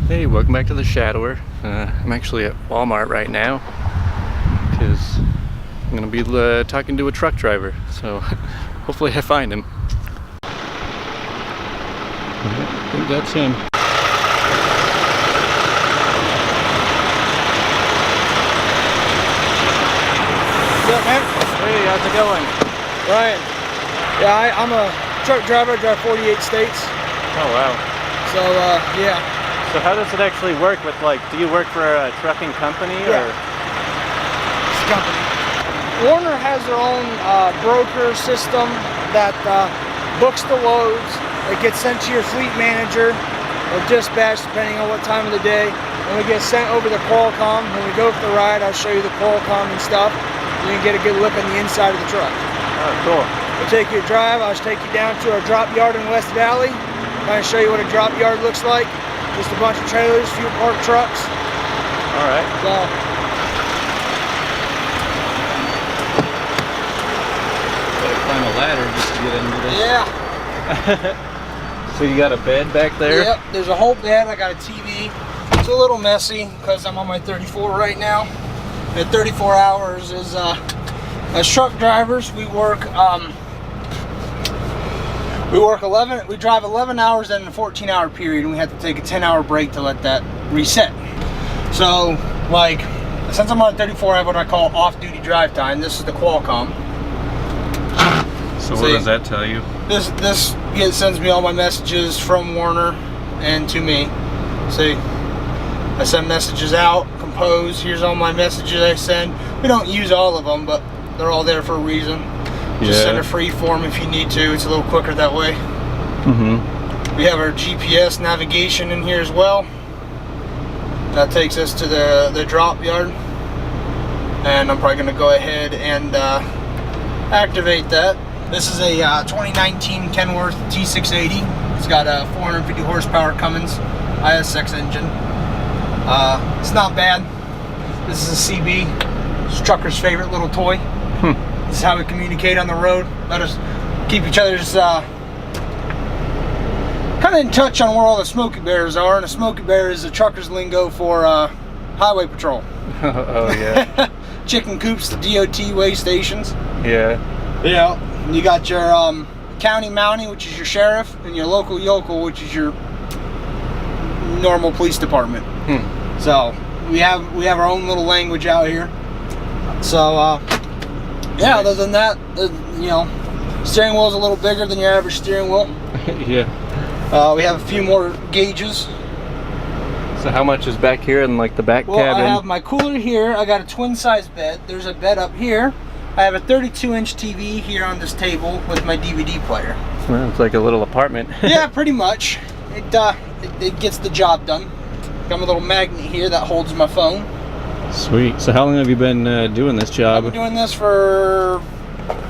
Hey, welcome back to the Shadower. I'm actually at Walmart right now because I'm going to be talking to a truck driver, so hopefully I find him. I think that's him. What's up, man? Hey, how's it going? Ryan. Yeah, I'm a truck driver. I drive 48 states. Oh, wow. So, yeah. So how does it actually work with, like, do you work for a trucking company? Yeah. Or? It's a company. Warner has their own broker system that books the loads. It gets sent to your fleet manager or dispatch, depending on what time of the day. And we get sent over the Qualcomm. When we go for the ride, I'll show you the Qualcomm and stuff. You can get a good look on the inside of the truck. Oh, cool. We'll take you a drive. I'll take you down to our drop yard in West Valley. Kind of show you what a drop yard looks like. Just a bunch of trailers, a few parked trucks. All right. So, Gotta climb a ladder just to get into this. yeah. So you got a bed back there? Yep, there's a whole bed. I got a TV. It's a little messy because I'm on my 34 right now. At 34 hours is, as truck drivers, we drive 11 hours in a 14-hour period, and we have to take a 10-hour break to let that reset. So, like, since I'm on 34, I have what I call off-duty drive time. This is the Qualcomm. So what does that tell you? This sends me all my messages from Warner and to me. See, I send messages out, compose. Here's all my messages I send. We don't use all of them, but they're all there for a reason. Just send a free form if you need to. It's a little quicker that way. We have our GPS navigation in here as well. That takes us to the drop yard. And I'm probably going to go ahead and activate that. This is a 2019 Kenworth T680. It's got a 450 horsepower Cummins ISX engine. It's not bad. This is a CB. It's trucker's favorite little toy. This is how we communicate on the road. Let us keep each other's kind of in touch on where all the smoky bears are. And a smoky bear is a trucker's lingo for highway patrol. Oh yeah. Chicken coops, the DOT way stations. Yeah. Yeah. You got your county mountie, which is your sheriff, and your local yokel, which is your normal police department. So we have our own little language out here. So yeah, other than that, you know, steering wheel is a little bigger than your average steering wheel. Yeah. We have a few more gauges. So how much is back here in like the back cabin? I have my cooler here. I got a twin size bed. There's a bed up here. I have a 32-inch TV here on this table with my DVD player. Well, it's like a little apartment. Yeah, pretty much. It gets the job done. Got my little magnet here that holds my phone. Sweet. So how long have you been doing this job? I've been doing this for a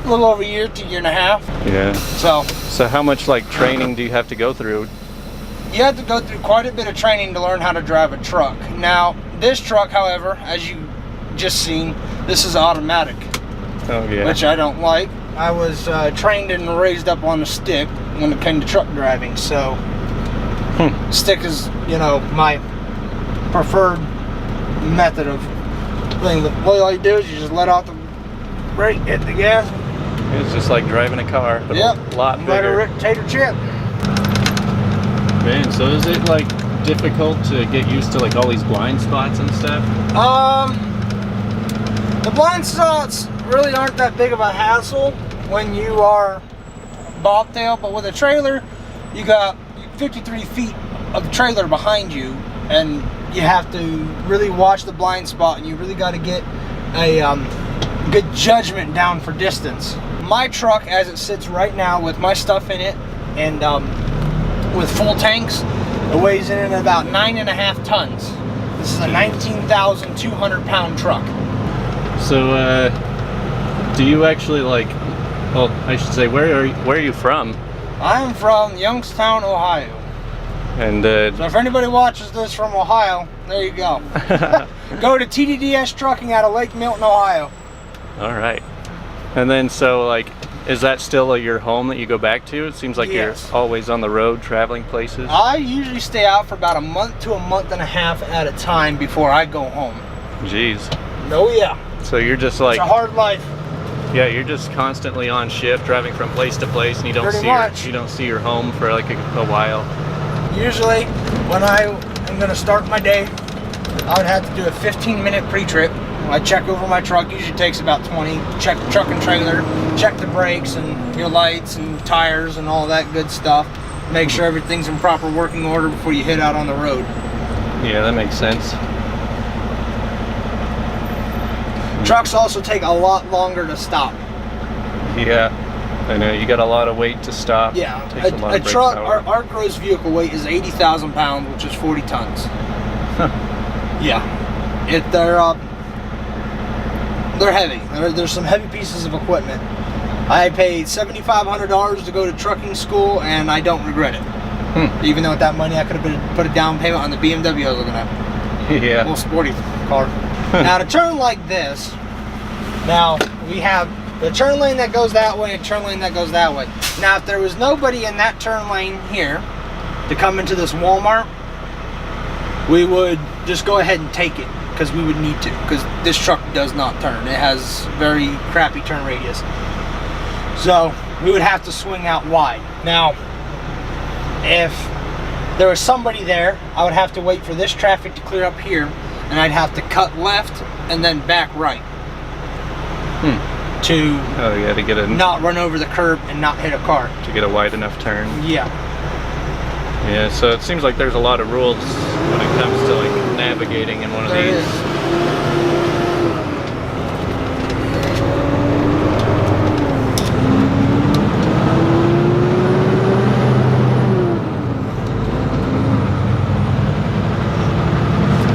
little over a year to a year and a half. Yeah. So how much like training do you have to go through? You have to go through quite a bit of training to learn how to drive a truck. Now, this truck, however, as you just seen, this is automatic. Oh yeah. Which I don't like. I was trained and raised up on a stick when it came to truck driving, so stick is, you know, my preferred method of thing. All you do is you just let off the brake, hit the gas. It's just like driving a car, but a lot bigger. Like a tater chip. Man, so is it like difficult to get used to like all these blind spots and stuff? The blind spots really aren't that big of a hassle when you are bobtail, but with a trailer, you got 53 feet of trailer behind you, and you have to really watch the blind spot, and you really got to get a good judgment down for distance. My truck, as it sits right now with my stuff in it, and with full tanks, it weighs in at about 9.5 tons. This is a 19,200 pound truck. So do you actually like, well, I should say, where are you from? I'm from Youngstown, Ohio. And so if anybody watches this from Ohio, there you go. Go to TDDS Trucking out of Lake Milton, Ohio. All right. And then so like Is that still your home that you go back to? It seems like Yes. you're always on the road traveling places. I usually stay out for about a month to a month and a half at a time before I go home. Jeez. Oh yeah. So you're just like, It's a hard life. yeah, you're just constantly on shift, driving from place to place, and you don't Pretty see much. you don't see your home for like a while. Usually, when I am going to start my day, I would have to do a 15-minute pre-trip. I check over my truck. Usually takes about 20. Check the truck and trailer. Check the brakes and your lights and tires and all that good stuff. Make sure everything's in proper working order before you hit out on the road. Yeah, that makes sense. Trucks also take a lot longer to stop. Yeah, I know. You got a lot of weight to stop. Yeah, Takes a lot a of brake truck, power. our gross vehicle weight is 80,000 pounds, which is 40 tons. Yeah, they're heavy. There's some heavy pieces of equipment. I paid $7,500 to go to trucking school, and I don't regret it. Even though with that money I could have put a down payment on the BMW I was looking at. Yeah. Little sporty car. Now to turn like this, now we have the turn lane that goes that way and turn lane that goes that way. Now if there was nobody in that turn lane here to come into this Walmart, we would just go ahead and take it because we would need to, because this truck does not turn. It has very crappy turn radius. So we would have to swing out wide. Now if there was somebody there, I would have to wait for this traffic to clear up here, and I'd have to cut left and then back right to To get a not run over the curb and not hit a car. to get a wide enough turn. Yeah. Yeah, so it seems like there's a lot of rules when it comes to like navigating in one of There these. is.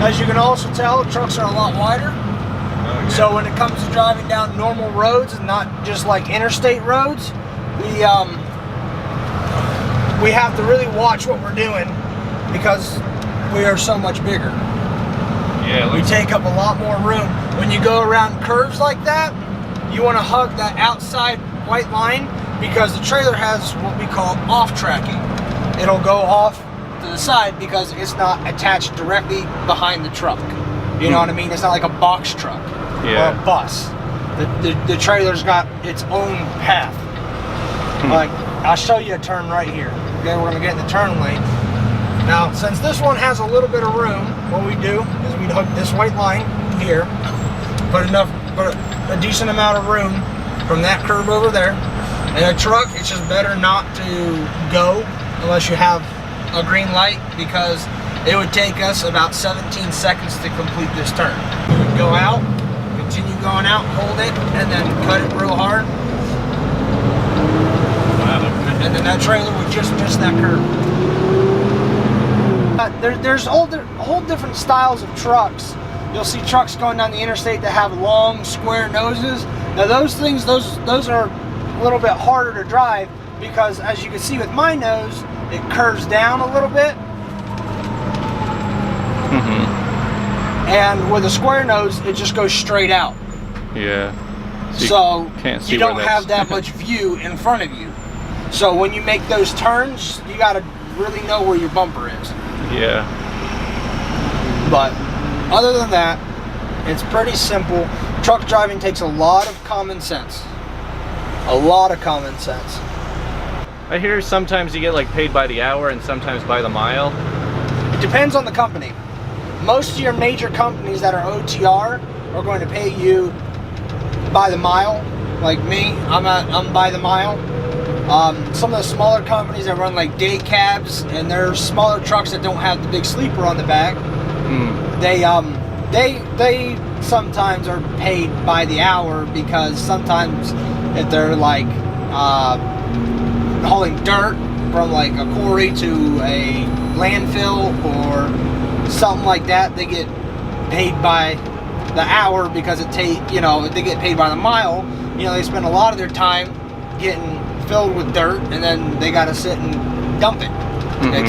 As you can also tell, trucks are a lot wider. Oh, yeah. So when it comes to driving down normal roads and not just like interstate roads, we have to really watch what we're doing because we are so much bigger. Yeah, We take up a lot more room. When you go around curves like that, you want to hug that outside white line because the trailer has what we call off tracking. It'll go off to the side because it's not attached directly behind the truck. You know what I mean? It's not like a box truck or a bus. The trailer's got its own path. Like, I'll show you a turn right here. Okay, we're gonna get in the turn lane. Now, since this one has a little bit of room, what we do is we'd hook this white line here, put a decent amount of room from that curve over there. In a truck, it's just better not to go unless you have a green light because it would take us about 17 seconds to complete this turn. We would go out, continue going out, hold it, and then cut it real hard. And then that trailer would just miss that curve. There's whole different styles of trucks. You'll see trucks going down the interstate that have long, square noses. Now those things, those are a little bit harder to drive because as you can see with my nose, it curves down a little bit. And with a square nose, it just goes straight out. Yeah. So can't see you don't where have that's- that much view in front of you. So when you make those turns, you gotta really know where your bumper is. Yeah. But other than that, it's pretty simple. Truck driving takes a lot of common sense. A lot of common sense. I hear sometimes you get like paid by the hour and sometimes by the mile. It depends on the company. Most of your major companies that are OTR are going to pay you by the mile. Like me, I'm by the mile. Some of the smaller companies that run like day cabs and they're smaller trucks that don't have the big sleeper on the back, they sometimes are paid by the hour because sometimes if they're like hauling dirt from like a quarry to a landfill or something like that, they get paid by the hour because they get paid by the mile. They spend a lot of their time getting filled with dirt and then they got to sit and dump it. It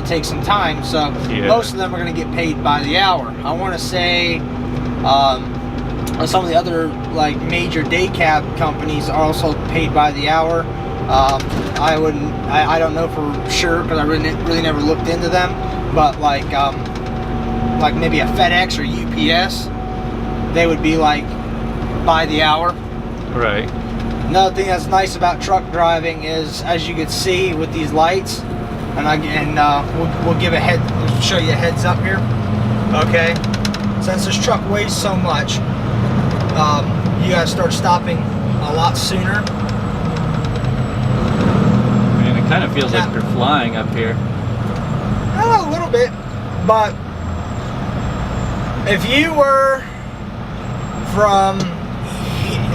takes some time, so most of them are going to get paid by the hour. I want to say some of the other like major day cab companies are also paid by the hour. I don't know for sure because I really never looked into them, but like maybe a FedEx or UPS, they would be like by the hour. Right. Another thing that's nice about truck driving is, as you can see with these lights, we'll show you a heads up here. Okay, since this truck weighs so much, you gotta start stopping a lot sooner. I mean, it kind of feels like you're flying up here. A little bit, but if you were from,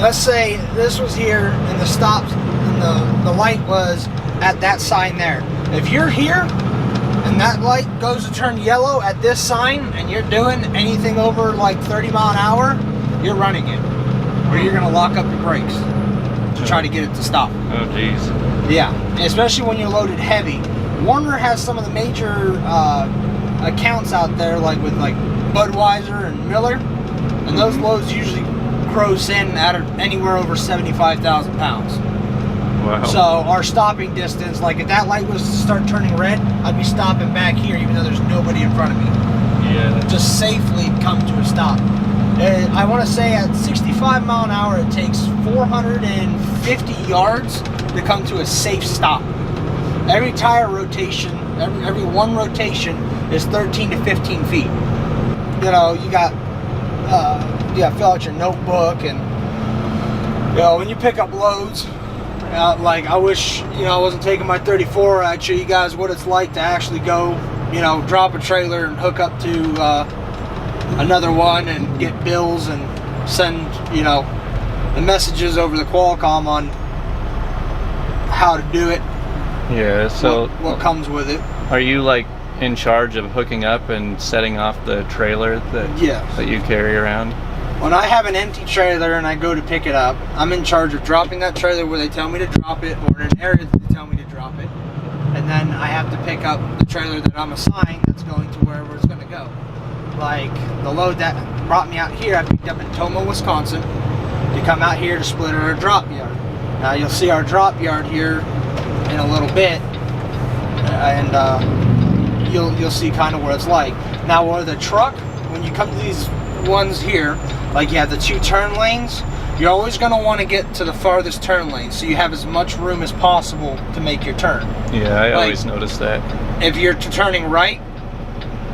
let's say this was here and the stops and the light was at that sign there. If you're here and that light goes to turn yellow at this sign and you're doing anything over like 30 mile an hour, you're running it, or you're gonna lock up your brakes to try to get it to stop. Oh geez. Yeah, especially when you're loaded heavy. Warner has some of the major accounts out there, like with like Budweiser and Miller, and those loads usually gross in at anywhere over 75,000 pounds. Wow. So our stopping distance, like if that light was to start turning red, I'd be stopping back here even though there's nobody in front of me. Yeah. Just safely come to a stop. And I want to say at 65 mile an hour, it takes 450 yards to come to a safe stop. Every tire rotation, every one rotation is 13 to 15 feet. You know, you got fill out your notebook, and you know, when you pick up loads, like I wish, you know, I wasn't taking my 34. I'd show you guys what it's like to actually go, you know, drop a trailer and hook up to another one and get bills and send, you know, the messages over the Qualcomm on how to do it. Yeah, so what comes with it. Are you like in charge of hooking up and setting off the trailer that you carry around? When I have an empty trailer and I go to pick it up, I'm in charge of dropping that trailer where they tell me to drop it, or in an area that they tell me to drop it. And then I have to pick up the trailer that I'm assigned that's going to wherever it's going to go. Like the load that brought me out here, I picked up in Tomah, Wisconsin, to come out here to split our drop yard. Now you'll see our drop yard here in a little bit, and you'll see kind of what it's like. Now with a truck, when you come to these ones here, like you have the two turn lanes, you're always going to want to get to the farthest turn lane so you have as much room as possible to make your turn. Yeah, I always notice that. If you're turning right,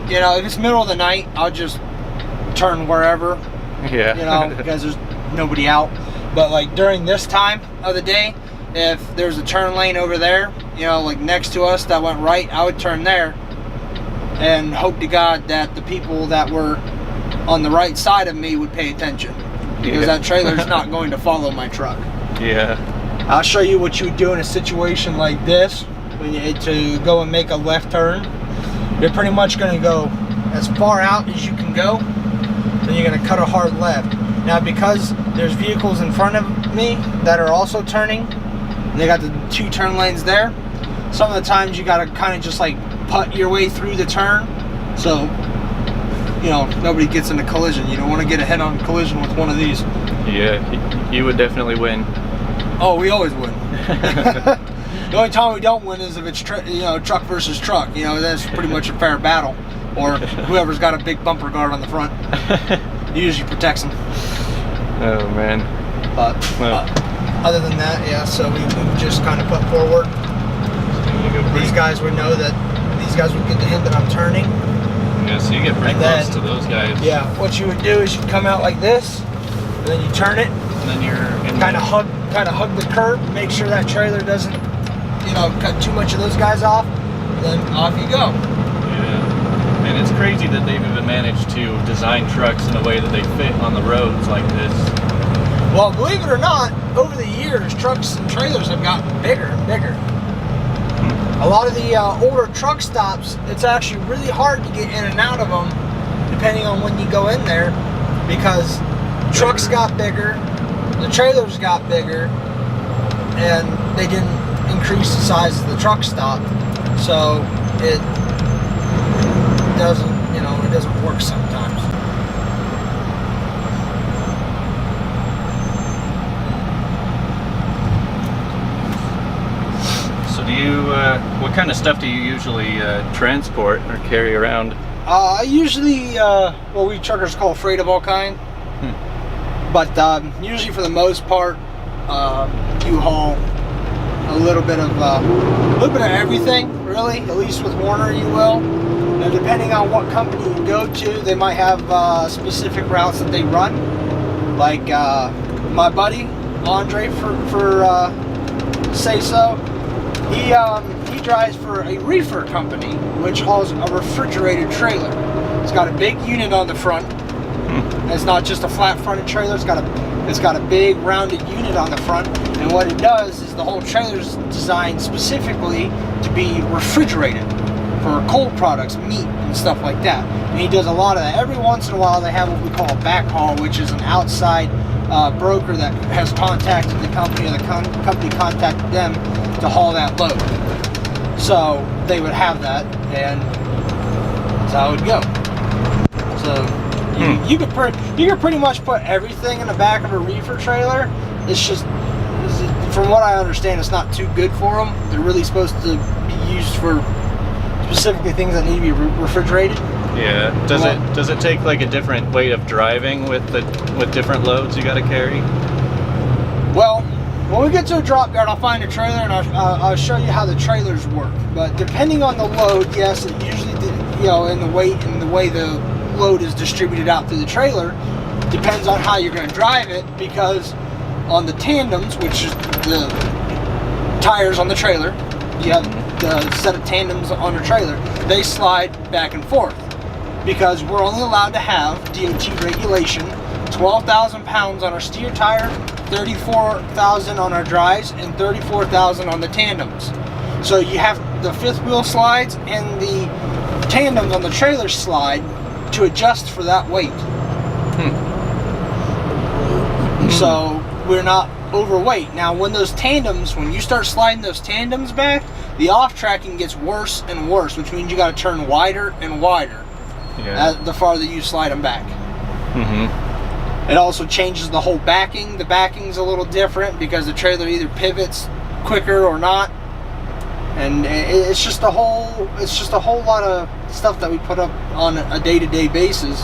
you know, if it's middle of the night, I'll just turn wherever. Yeah. You know, because there's nobody out. But like during this time of the day, if there's a turn lane over there, you know, like next to us that went right, I would turn there and hope to God that the people that were on the right side of me would pay attention, because that trailer is not going to follow my truck. Yeah. I'll show you what you would do in a situation like this when you to go and make a left turn. You're pretty much going to go as far out as you can go, then you're going to cut a hard left. Now because there's vehicles in front of me that are also turning, and they got the two turn lanes there, some of the times you got to kind of just like putt your way through the turn, so you know nobody gets in a collision. You don't want to get a head-on collision with one of these. Yeah, you would definitely win. Oh, we always win. The only time we don't win is if it's truck versus truck. You know, that's pretty much a fair battle, or whoever's got a big bumper guard on the front usually protects them. Oh man. But other than that, yeah. So we just kind of put forward. These guys would know that these guys would get the hint that I'm turning. Yeah, so you get pretty close to those guys. Yeah, what you would do is you'd come out like this, and then you turn it, and then you're kind of hug the curb, make sure that trailer doesn't, you know, cut too much of those guys off, and then off you go. Yeah, and it's crazy that they've even managed to design trucks in a way that they fit on the roads like this. Well, believe it or not, over the years, trucks and trailers have gotten bigger and bigger. A lot of the older truck stops, it's actually really hard to get in and out of them, depending on when you go in there, because trucks got bigger, the trailers got bigger, and they didn't increase the size of the truck stop, so it doesn't work sometimes. kind of stuff do you usually transport or carry around? Usually, what we truckers call freight of all kind. But usually, for the most part, you haul a little bit of everything, really. At least with Warner, you will. Now, depending on what company you go to, they might have specific routes that they run. Like my buddy Andre, for say so, he drives for a reefer company, which hauls a refrigerated trailer. It's got a big unit on the front. It's not just a flat fronted trailer. It's got a big rounded unit on the front, and what it does is the whole trailer is designed specifically to be refrigerated for cold products, meat and stuff like that. And he does a lot of that. Every once in a while they have what we call a backhaul, which is an outside broker that has contacted the company, or the company contacted them to haul that load. So they would have that, and that's how it would go. So you could pretty much put everything in the back of a reefer trailer. It's just, from what I understand, it's not too good for them. They're really supposed to be used for specifically things that need to be refrigerated. Yeah. Does it take like a different way of driving with different loads you got to carry? Well, when we get to a drop yard, I'll find a trailer and I'll show you how the trailers work. But depending on the load, yes, it usually, in the weight and the way the load is distributed out through the trailer, depends on how you're going to drive it. Because on the tandems, which is the tires on the trailer, you have the set of tandems on the trailer, they slide back and forth, because we're only allowed to have DOT regulation 12,000 pounds on our steer tire, 34,000 on our drives, and 34,000 on the tandems. So you have the fifth wheel slides and the tandems on the trailer slide to adjust for that weight. So we're not overweight. Now when you start sliding those tandems back, the off tracking gets worse and worse, which means you got to turn wider and wider the farther you slide them back. It also changes the whole backing. The backing's a little different because the trailer either pivots quicker or not, and it's just a whole lot of stuff that we put up on a day-to-day basis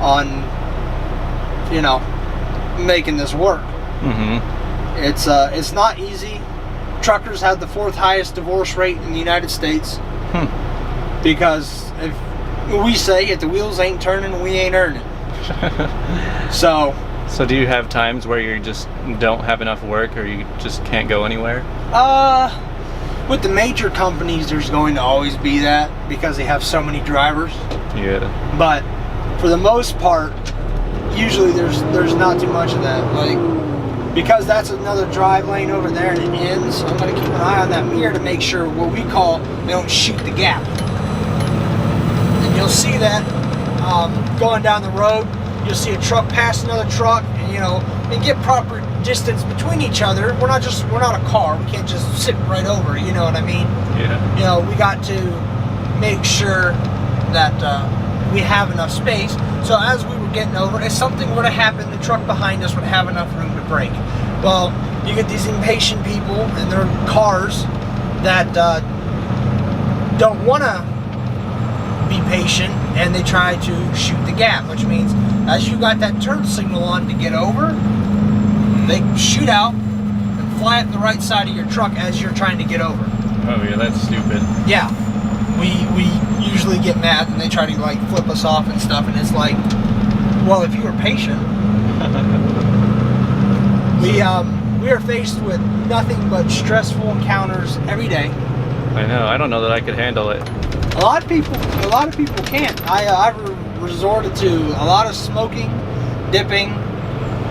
on making this work. It's not easy. Truckers have the 4th highest divorce rate in the United States, because if the wheels ain't turning, we ain't earning. So do you have times where you just don't have enough work, or you just can't go anywhere? With the major companies, there's going to always be that, because they have so many drivers. Yeah. But for the most part, usually there's not too much of that. Like, because that's another drive lane over there and it ends, so I'm going to keep an eye on that mirror to make sure what we call they don't shoot the gap. And you'll see that going down the road. You'll see a truck pass another truck, and get proper distance between each other. We're not a car. We can't just sit right over. You know what I mean? Yeah. We got to make sure that we have enough space. So as we were getting over, if something were to happen, the truck behind us would have enough room to brake. Well, you get these impatient people in their cars that don't want to be patient, and they try to shoot the gap, which means as you got that turn signal on to get over, they shoot out and fly at the right side of your truck as you're trying to get over. Oh yeah, that's stupid. Yeah, we usually get mad and they try to like flip us off and stuff, and it's like, well, if you were patient. We are faced with nothing but stressful encounters every day. I know. I don't know that I could handle it. A lot of people can't. I've resorted to a lot of smoking, dipping,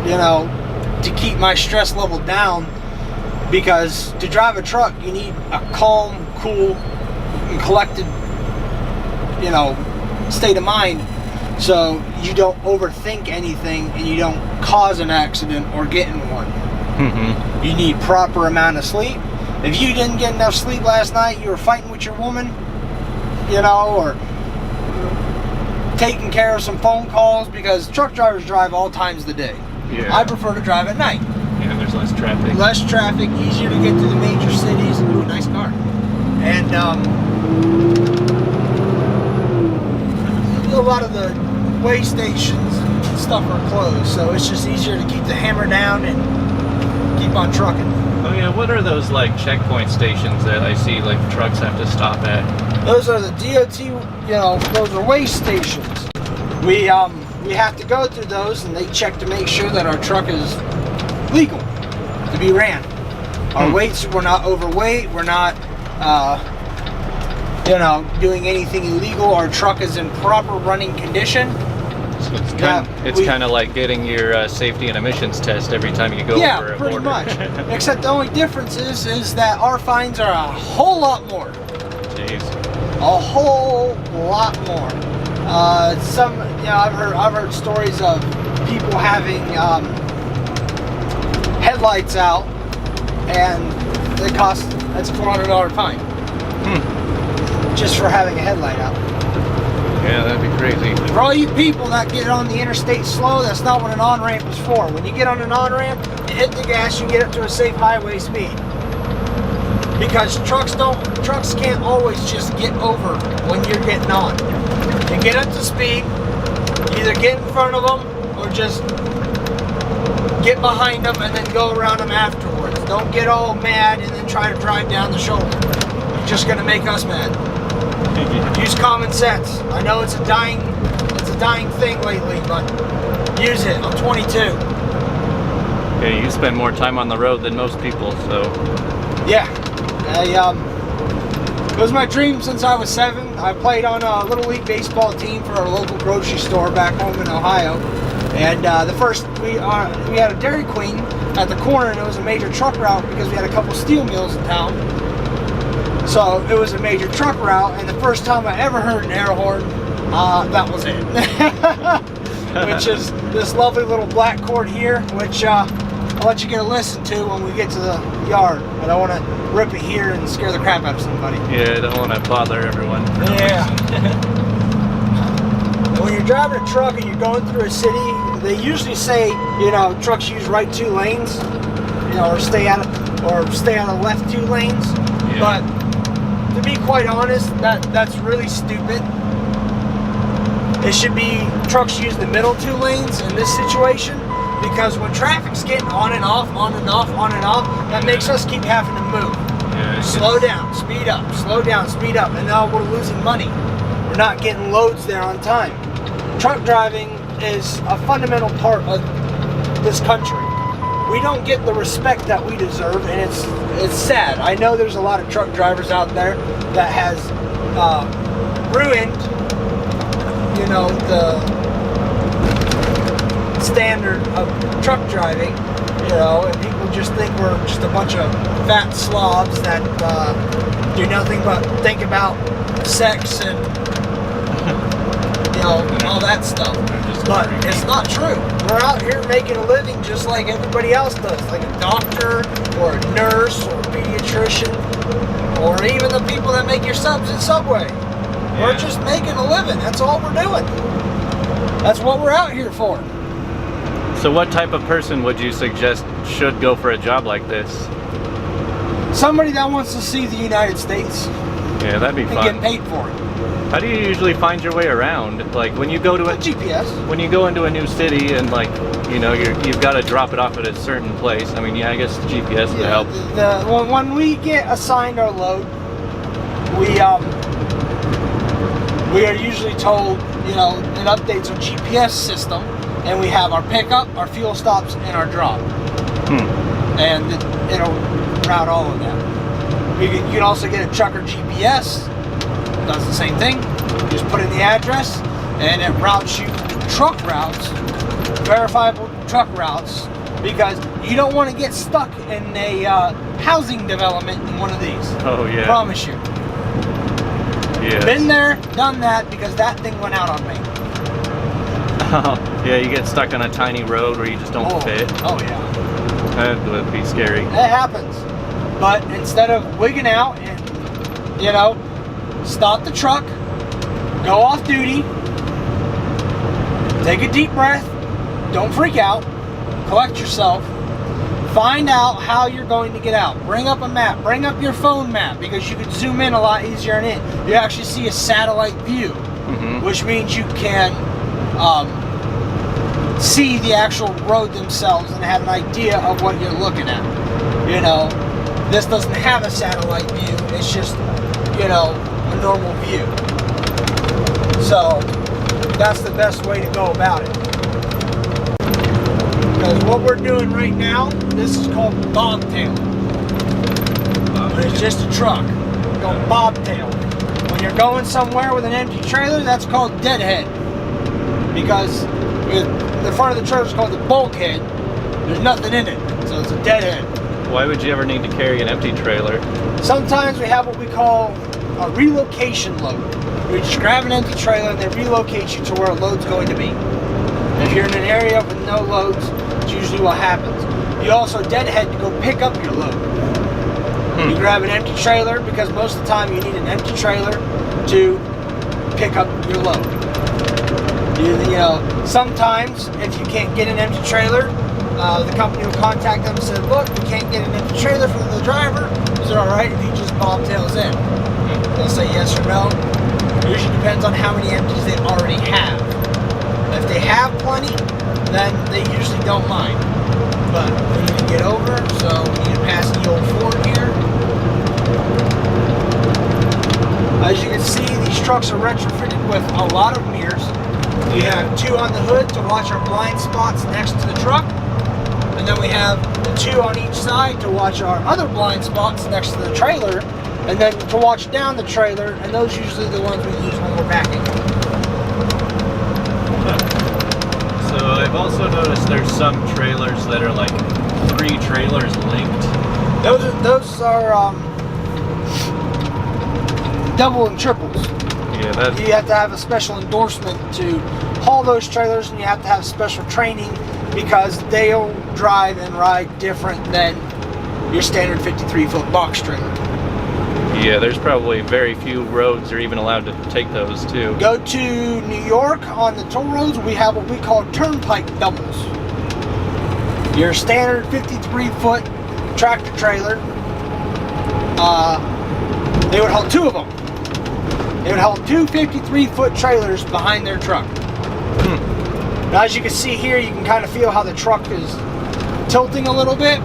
to keep my stress level down, because to drive a truck you need a calm, cool, and collected, state of mind, so you don't overthink anything and you don't cause an accident or get in one. You need proper amount of sleep. If you didn't get enough sleep last night, you were fighting with your woman, or taking care of some phone calls, because truck drivers drive all times of the day. Yeah. I prefer to drive at night. Yeah, there's less traffic. Less traffic, easier to get to the major cities, and do a nice car. and a lot of the weigh stations and stuff are closed, so it's just easier to keep the hammer down and keep on trucking. Oh yeah, what are those like checkpoint stations that I see like trucks have to stop at? Those are the DOT, those are weigh stations. We have to go through those, and they check to make sure that our truck is legal to be ran. Our weights, we're not overweight, we're not doing anything illegal. Our truck is in proper running condition. So it's kind of like getting your safety and emissions test every time you go over a pretty border. much. Except the only difference is that our fines are a whole lot more. Jeez. A whole lot more. I've heard stories of people having headlights out, and that's a $400 fine. Just for having a headlight out. Yeah, that'd be crazy. For all you people that get on the interstate slow, that's not what an on-ramp is for. When you get on an on-ramp, you hit the gas, you get up to a safe highway speed. Because trucks can't always just get over when you're getting on. You get up to speed, either get in front of them or just get behind them and then go around them afterwards. Don't get all mad and then try to drive down the shoulder. You're just gonna make us mad. Use common sense. I know it's a dying thing lately, but use it. I'm 22. Yeah, you spend more time on the road than most people, so. Yeah, it was my dream since I was 7. I played on a little league baseball team for our local grocery store back home in Ohio, and we had a Dairy Queen at the corner, and it was a major truck route because we had a couple steel mills in town. So it was a major truck route, and the first time I ever heard an air horn, that was it. Which is this lovely little black cord here, which I'll let you get a listen to when we get to the yard. I don't want to rip it here and scare the crap out of somebody. Yeah, I don't want to bother everyone. Yeah. When you're driving a truck and you're going through a city, they usually say, trucks use right 2 lanes, or stay out of the left 2 lanes. Yeah. But to be quite honest, that's really stupid. It should be trucks use the middle 2 lanes in this situation, because when traffic's getting on and off, on and off, on and off, that makes us keep having to move. Yeah, slow down, speed up, slow down, speed up, and now we're losing money. We're not getting loads there on time. Truck driving is a fundamental part of this country. We don't get the respect that we deserve, and it's sad. I know there's a lot of truck drivers out there that has ruined, the standard of truck driving, and people just think we're just a bunch of fat slobs that do nothing but think about sex and all that stuff. But it's not true. We're out here making a living just like everybody else does, like a doctor or a nurse or a pediatrician, or even the people that make your subs at Subway. Yeah. We're just making a living. That's all we're doing. That's what we're out here for. So what type of person would you suggest should go for a job like this? Somebody that wants to see the United States. Yeah, that'd be fun. And get paid for it. How do you usually find your way around? Like when you go to a GPS. When you go into a new city and you've got to drop it off at a certain place. I mean, yeah, I guess the GPS would help. When we get assigned our load, we are usually told, it updates our GPS system, and we have our pickup, our fuel stops, and our drop. And it'll route all of that. You can also get a trucker GPS. Does the same thing. You just put in the address, and it routes you truck routes, verifiable truck routes, because you don't want to get stuck in a housing development in one of these. Oh yeah. Promise you. Yeah. Been there, done that, because that thing went out on me. Oh yeah, you get stuck on a tiny road where you just don't fit. Oh yeah. That would be scary. It happens. But instead of wigging out and stop the truck, go off duty, take a deep breath, don't freak out, collect yourself, Find out how you're going to get out. Bring up a map. Bring up your phone map, because you can zoom in a lot easier on it. You actually see a satellite view, which means you can see the actual road themselves and have an idea of what you're looking at. You know, this doesn't have a satellite view. It's just, you know, a normal view. So that's the best way to go about it. Because what we're doing right now, this is called bobtail. It's just a truck. We're going bobtail. When you're going somewhere with an empty trailer, that's called deadhead. Because with the front of the trailer is called the bulkhead. There's nothing in it, so it's a deadhead. Why would you ever need to carry an empty trailer? Sometimes we have what we call a relocation load. We just grab an empty trailer and they relocate you to where a load's going to be. If you're in an area with no loads, it's usually what happens. You also deadhead to go pick up your load. You grab an empty trailer, because most of the time you need an empty trailer to pick up your load. You know, sometimes if you can't get an empty trailer, the company will contact them and say, look, we can't get an empty trailer for the driver. Is it alright if he just bobtails in? They'll say yes or no. It usually depends on how many empties they already have. If they have plenty, then they usually don't mind. But we need to get over, so we need to pass the old Ford here. As you can see, these trucks are retrofitted with a lot of mirrors. We have 2 on the hood to watch our blind spots next to the truck. And then we have the 2 on each side to watch our other blind spots next to the trailer. And then to watch down the trailer, and those are usually the ones we use when we're backing. So I've also noticed there's some trailers that are like 3 trailers linked. Those are double and triples. Yeah, You have to have a special endorsement to haul those trailers, and you have to have special training, because they'll drive and ride different than your standard 53-foot box trailer. Yeah, there's probably very few roads are even allowed to take those too. Go to New York on the toll roads, we have what we call turnpike doubles. Your standard 53-foot tractor trailer, they would haul 2 of them. They would haul 2 53-foot trailers behind their truck. Now, as you can see here, you can kind of feel how the truck is tilting a little bit.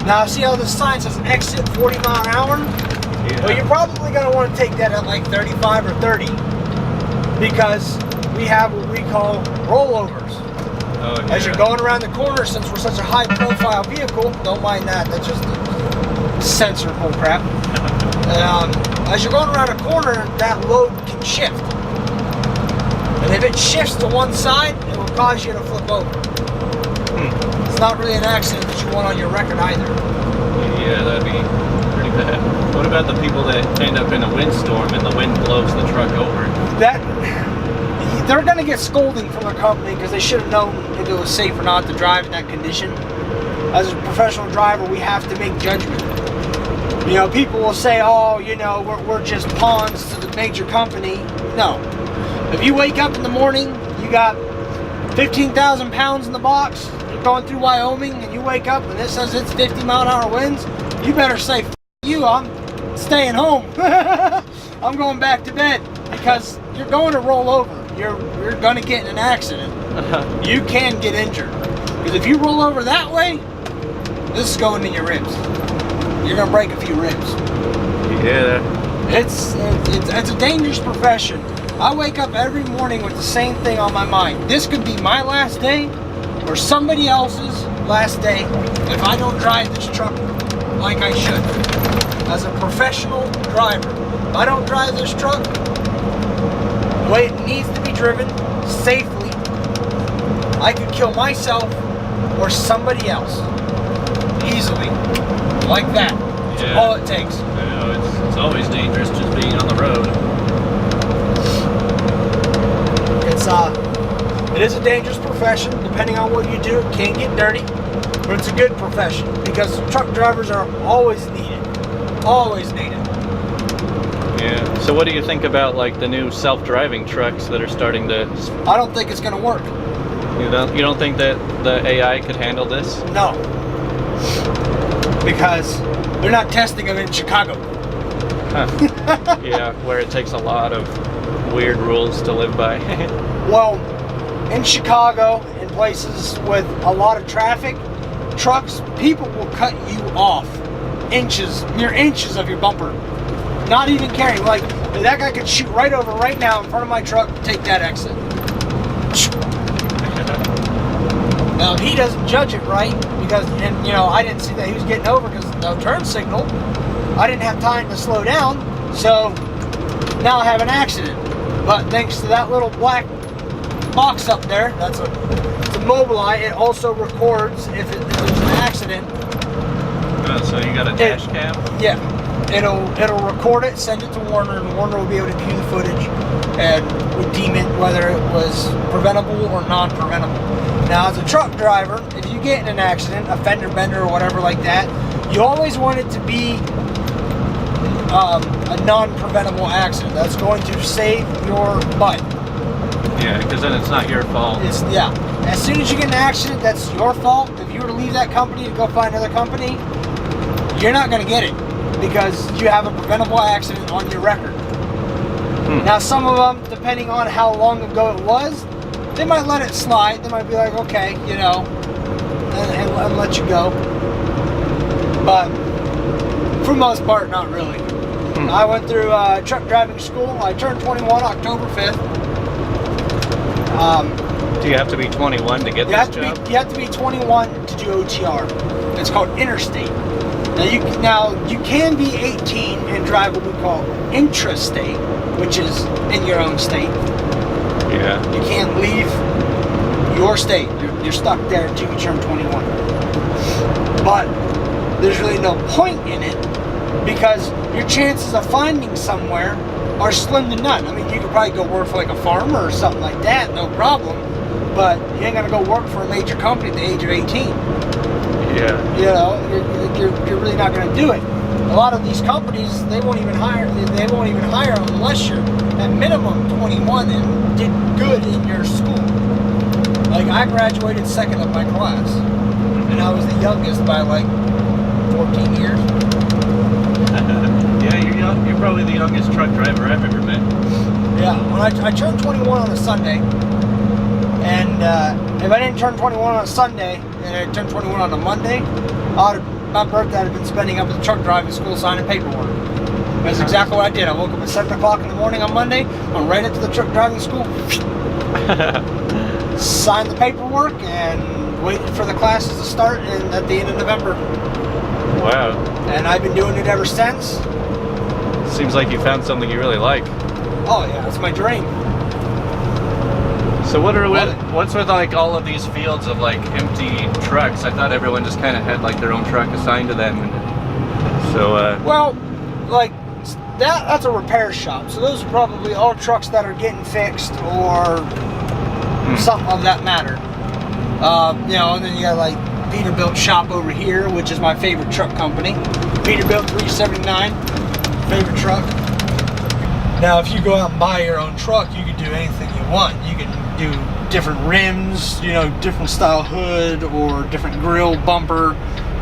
Now, see how the sign says exit 40 mile an hour? Yeah. Well, you're probably going to want to take that at like 35 or 30, because we have what we call rollovers. Oh, yeah. As you're going around the corner, since we're such a high-profile vehicle, don't mind that. That's just sensor bull crap. As you're going around a corner, that load can shift. And if it shifts to one side, it will cause you to flip over. It's not really an accident that you want on your record either. Yeah, that'd be pretty bad. What about the people that end up in a windstorm and the wind blows the truck over? They're going to get scolding from their company, because they should have known if it was safe or not to drive in that condition. As a professional driver, we have to make judgment. You know, people will say, oh, you know, we're just pawns to the major company. No. If you wake up in the morning, you got 15,000 pounds in the box, you're going through Wyoming, and you wake up and it says it's 50 mile an hour winds, you better say, F you, I'm staying home. I'm going back to bed, because you're going to roll over. You're going to get in an accident. You can get injured. Because if you roll over that way, this is going in your ribs. You're going to break a few ribs. Yeah. It's a dangerous profession. I wake up every morning with the same thing on my mind. This could be my last day or somebody else's last day if I don't drive this truck like I should. As a professional driver, if I don't drive this truck the way it needs to be driven, safely, I could kill myself or somebody else easily, like that. That's all it takes. I know, it's always dangerous just being on the road. It is a dangerous profession. Depending on what you do, it can get dirty, but it's a good profession, because truck drivers are always needed. Always needed. Yeah. So what do you think about like the new self-driving trucks that are starting to... I don't think it's going to work. You don't think that the AI could handle this? No. because they're not testing them in Chicago. Huh. Yeah, where it takes a lot of weird rules to live by. Well, in Chicago, in places with a lot of traffic, trucks, people will cut you off mere inches of your bumper. Not even caring. Like, that guy could shoot right over right now in front of my truck, take that exit. Now, he doesn't judge it right because, and you know, I didn't see that he was getting over because no turn signal. I didn't have time to slow down, so now I have an accident. But thanks to that little black box up there, it's a Mobileye. It also records if there's an accident. Oh, so you got a dash cam? Yeah. It'll record it, send it to Warner, and Warner will be able to view the footage and would deem it whether it was preventable or non-preventable. Now, as a truck driver, if you get in an accident, a fender bender or whatever like that, you always want it to be a non-preventable accident. That's going to save your butt. Yeah, because then it's not your fault. Yeah. As soon as you get in an accident, that's your fault. If you were to leave that company to go find another company, you're not going to get it because you have a preventable accident on your record. Now, some of them, depending on how long ago it was, they might let it slide. They might be like, okay, you know, and let you go. But for the most part, not really. I went through truck driving school. I turned 21 October 5th. Do you have to be 21 to get this job? You have to be 21 to do OTR. It's called interstate. Now you can be 18 and drive what we call intrastate, which is in your own state. Yeah. You can't leave your state. You're stuck there until you turn 21. But there's really no point in it because your chances of finding somewhere are slim to none. I mean, you could probably go work for like a farmer or something like that, no problem. But you ain't gonna go work for a major company at the age of 18. Yeah. You know, you're really not gonna do it. A lot of these companies, they won't even hire unless you're at minimum 21 and did good in your school. Like, I graduated second of my class, and I was the youngest by like 14 years. Yeah, you're young. You're probably the youngest truck driver I've ever met. Yeah, when I turned 21 on a Sunday, and if I didn't turn 21 on a Sunday, and I turned 21 on a Monday, my birthday I'd have been spending up at the truck driving school signing paperwork. That's exactly what I did. I woke up at 7 o'clock in the morning on Monday, went right into the truck driving school, signed the paperwork, and waited for the classes to start at the end of November. Wow. And I've been doing it ever since. Seems like you found something you really like. Oh yeah, it's my dream. So what's with like all of these fields of like empty trucks? I thought everyone just kind of had like their own truck assigned to them. So well, like that's a repair shop. So those are probably all trucks that are getting fixed or something of that matter. You know, and then you got like Peterbilt shop over here, which is my favorite truck company. Peterbilt 379, favorite truck. Now, if you go out and buy your own truck, you can do anything you want. You can do different rims, you know, different style hood or different grill, bumper,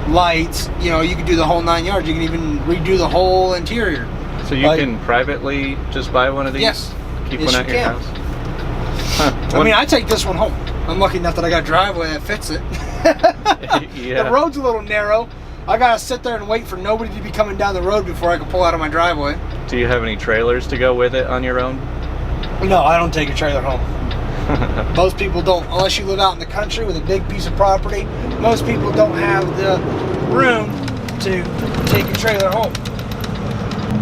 lights. You know, you can do the whole 9 yards. You can even redo the whole interior. So you can privately just buy one of these? Yes. Keep one at your house? Huh. I mean, I take this one home. I'm lucky enough that I got a driveway that fits it. Yeah. The road's a little narrow. I gotta sit there and wait for nobody to be coming down the road before I can pull out of my driveway. Do you have any trailers to go with it on your own? No, I don't take a trailer home. Most people don't, unless you live out in the country with a big piece of property. Most people don't have the room to take a trailer home.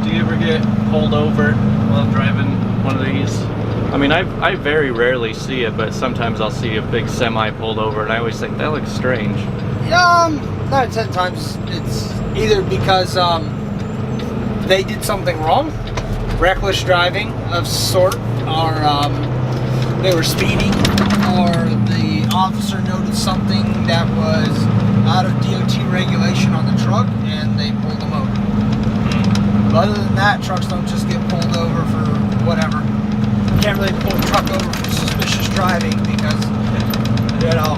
Do you ever get pulled over while driving one of these? I mean, I very rarely see it, but sometimes I'll see a big semi pulled over, and I always think that looks strange. 9 to 10 times it's either because they did something wrong, reckless driving of sort, or they were speeding, or the officer noted something that was out of DOT regulation on the truck and they pulled them over. But other than that, trucks don't just get pulled over for whatever. You can't really pull a truck over for suspicious driving because, you know,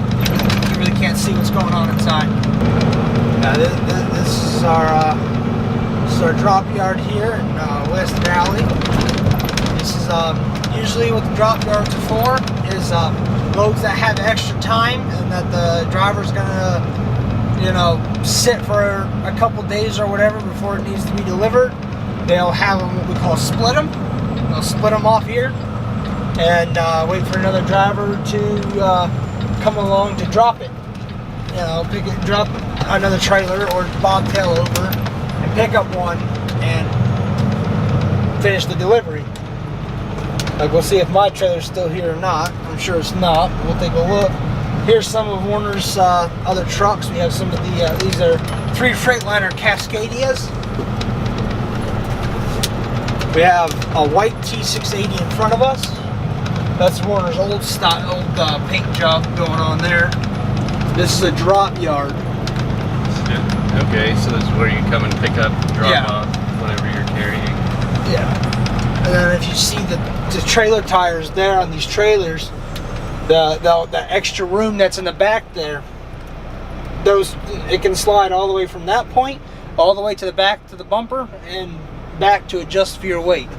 you really can't see what's going on inside. This is our drop yard here in West Valley. This is usually what the drop yards are for, is loads that have extra time and that the driver's gonna, you know, sit for a couple days or whatever before it needs to be delivered. They'll have them what we call split them. They'll split them off here and wait for another driver to come along to drop it. You know, drop another trailer or bobtail over and pick up one and finish the delivery. Like, we'll see if my trailer's still here or not. I'm sure it's not. We'll take a look. Here's some of Warner's other trucks. We have some of the, these are 3 Freightliner Cascadias. We have a white T680 in front of us. That's Warner's old paint job going on there. This is a drop yard. Okay, so this is where you come and pick up, drop off, whatever you're carrying. Yeah. And then if you see the trailer tires there on these trailers, the extra room that's in the back there, it can slide all the way from that point all the way to the back to the bumper and back to adjust for your weight.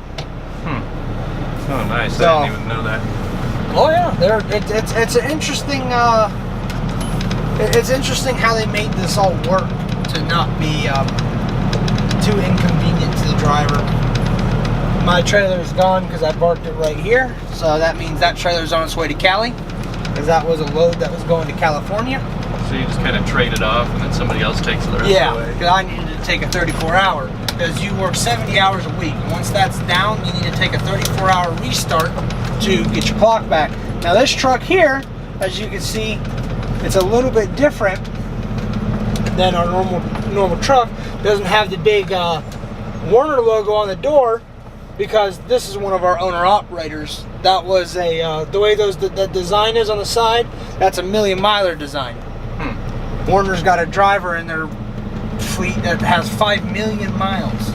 Oh, nice. I didn't even know that. Oh yeah, it's an interesting. It's interesting how they made this all work to not be too inconvenient to the driver. My trailer is gone because I parked it right here, so that means that trailer's on its way to Cali, because that was a load that was going to California. So you just kind of trade it off and then somebody else takes the rest of the way? Yeah, because I needed to take a 34-hour, because you work 70 hours a week. Once that's down, you need to take a 34-hour restart to get your clock back. Now this truck here, as you can see, it's a little bit different than our normal truck. It doesn't have the big Warner logo on the door, because this is one of our owner-operators. That was the way the design is on the side, that's a million-miler design. Warner's got a driver in their fleet that has 5 million miles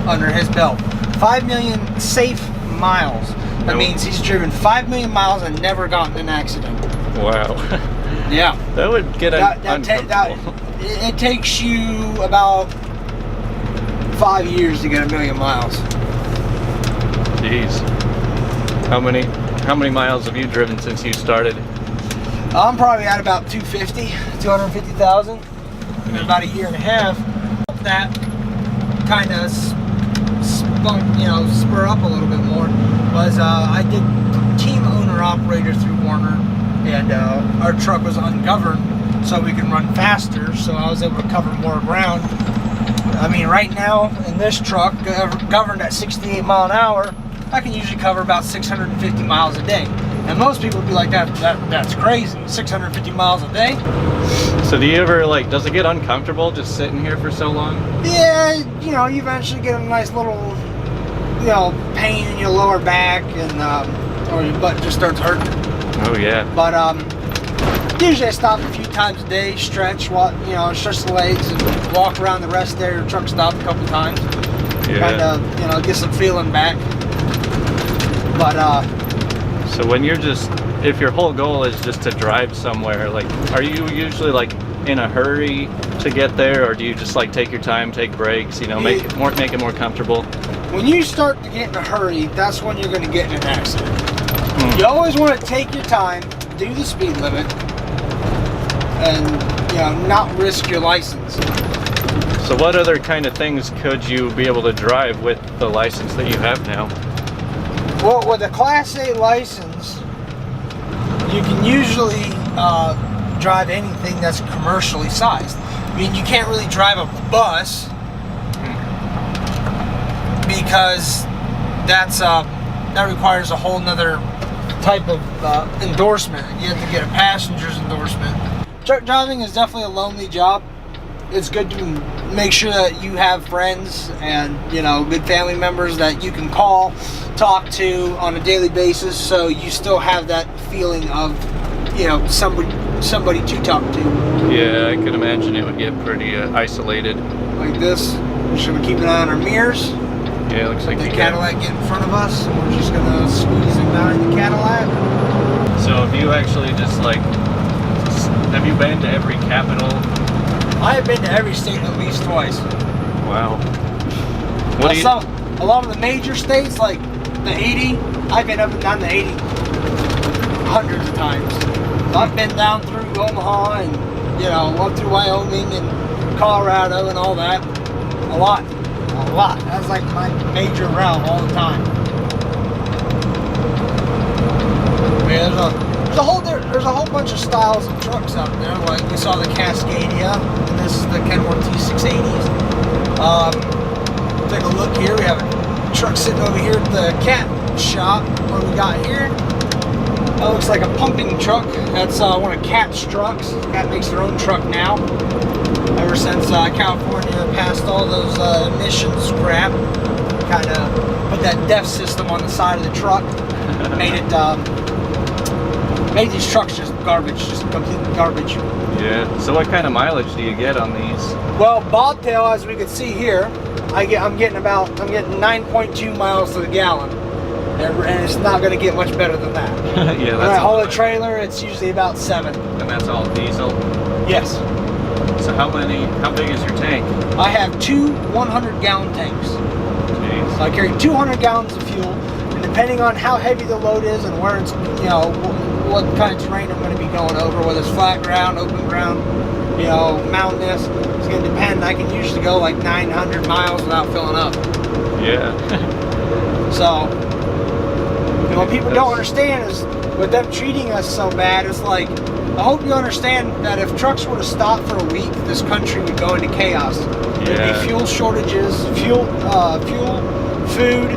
under his belt. 5 million safe miles. That means he's driven 5 million miles and never gotten in an accident. Wow. Yeah. That would get uncomfortable. It takes you about 5 years to get 1 million miles. Jeez. How many miles have you driven since you started? I'm probably at about 250,000 in about a year and a half. That kind of spur up a little bit more was I did team owner operator through Warner, and our truck was ungoverned, so we can run faster, so I was able to cover more ground. I mean, right now in this truck, governed at 68 mile an hour, I can usually cover about 650 miles a day. And most people would be like, that's crazy, 650 miles a day. So do you ever, like, does it get uncomfortable just sitting here for so long? Yeah, you know, you eventually get a nice little, you know, pain in your lower back, and or your butt just starts hurting. Oh yeah. But usually I stop a few times a day, stretch the legs and walk around the rest there. The truck stop a couple times. Yeah. Kind of, you know, get some feeling back. But so when you're if your whole goal is just to drive somewhere, like, are you usually like in a hurry to get there, or do you just like take your time, take breaks, you know, make it more comfortable? When you start to get in a hurry, that's when you're going to get in an accident. You always want to take your time, do the speed limit, and, you know, not risk your license. So what other kind of things could you be able to drive with the license that you have now? Well, with a Class A license, you can usually drive anything that's commercially sized. I mean, you can't really drive a bus because that requires a whole nother type of endorsement. You have to get a passenger's endorsement. Truck driving is definitely a lonely job. It's good to make sure that you have friends and, you know, good family members that you can call, talk to on a daily basis, so you still have that feeling of, you know, somebody to talk to. Yeah, I could imagine it would get pretty isolated. Like this. We're just gonna keep an eye on our mirrors. Yeah, it looks like the Cadillac get in front of us, and we're just gonna squeeze him behind the Cadillac. So have you actually just like, have you been to every capital I have been to every state at least twice. Wow. What do you? A lot of the major states, like the 80, I've been up and down the 80 hundreds of times. So I've been down through Omaha and, you know, up through Wyoming and Colorado and all that. A lot. That's like my major route all the time. I mean, there's a whole bunch of styles of trucks out there. Like we saw the Cascadia, and this is the Kenworth T680s. Take a look here. We have a truck sitting over here at the cat shop. What we got here? That looks like a pumping truck. That's one of Cat's trucks. Cat makes their own truck now. Ever since California passed all those emissions crap, kind of put that DEF system on the side of the truck, made these trucks just garbage, just complete garbage. Yeah. So what kind of mileage do you get on these? Well, bobtail, as we can see here, I'm getting 9.2 miles to the gallon, and it's not going to get much better than that. Yeah. When I haul a trailer, it's usually about 7. And that's all diesel. Yes. So how big is your tank? I have 2 100-gallon tanks. Jeez. So I carry 200 gallons of fuel, and depending on how heavy the load is and where it's, you know, what kind of terrain I'm going to be going over, whether it's flat ground, open ground, you know, mountainous, it's going to depend. I can usually go like 900 miles without filling up. Yeah. So, you know, what people don't understand is with them treating us so bad, it's like, I hope you understand that if trucks were to stop for a week, this country would go into chaos. There'd be fuel shortages, fuel, food,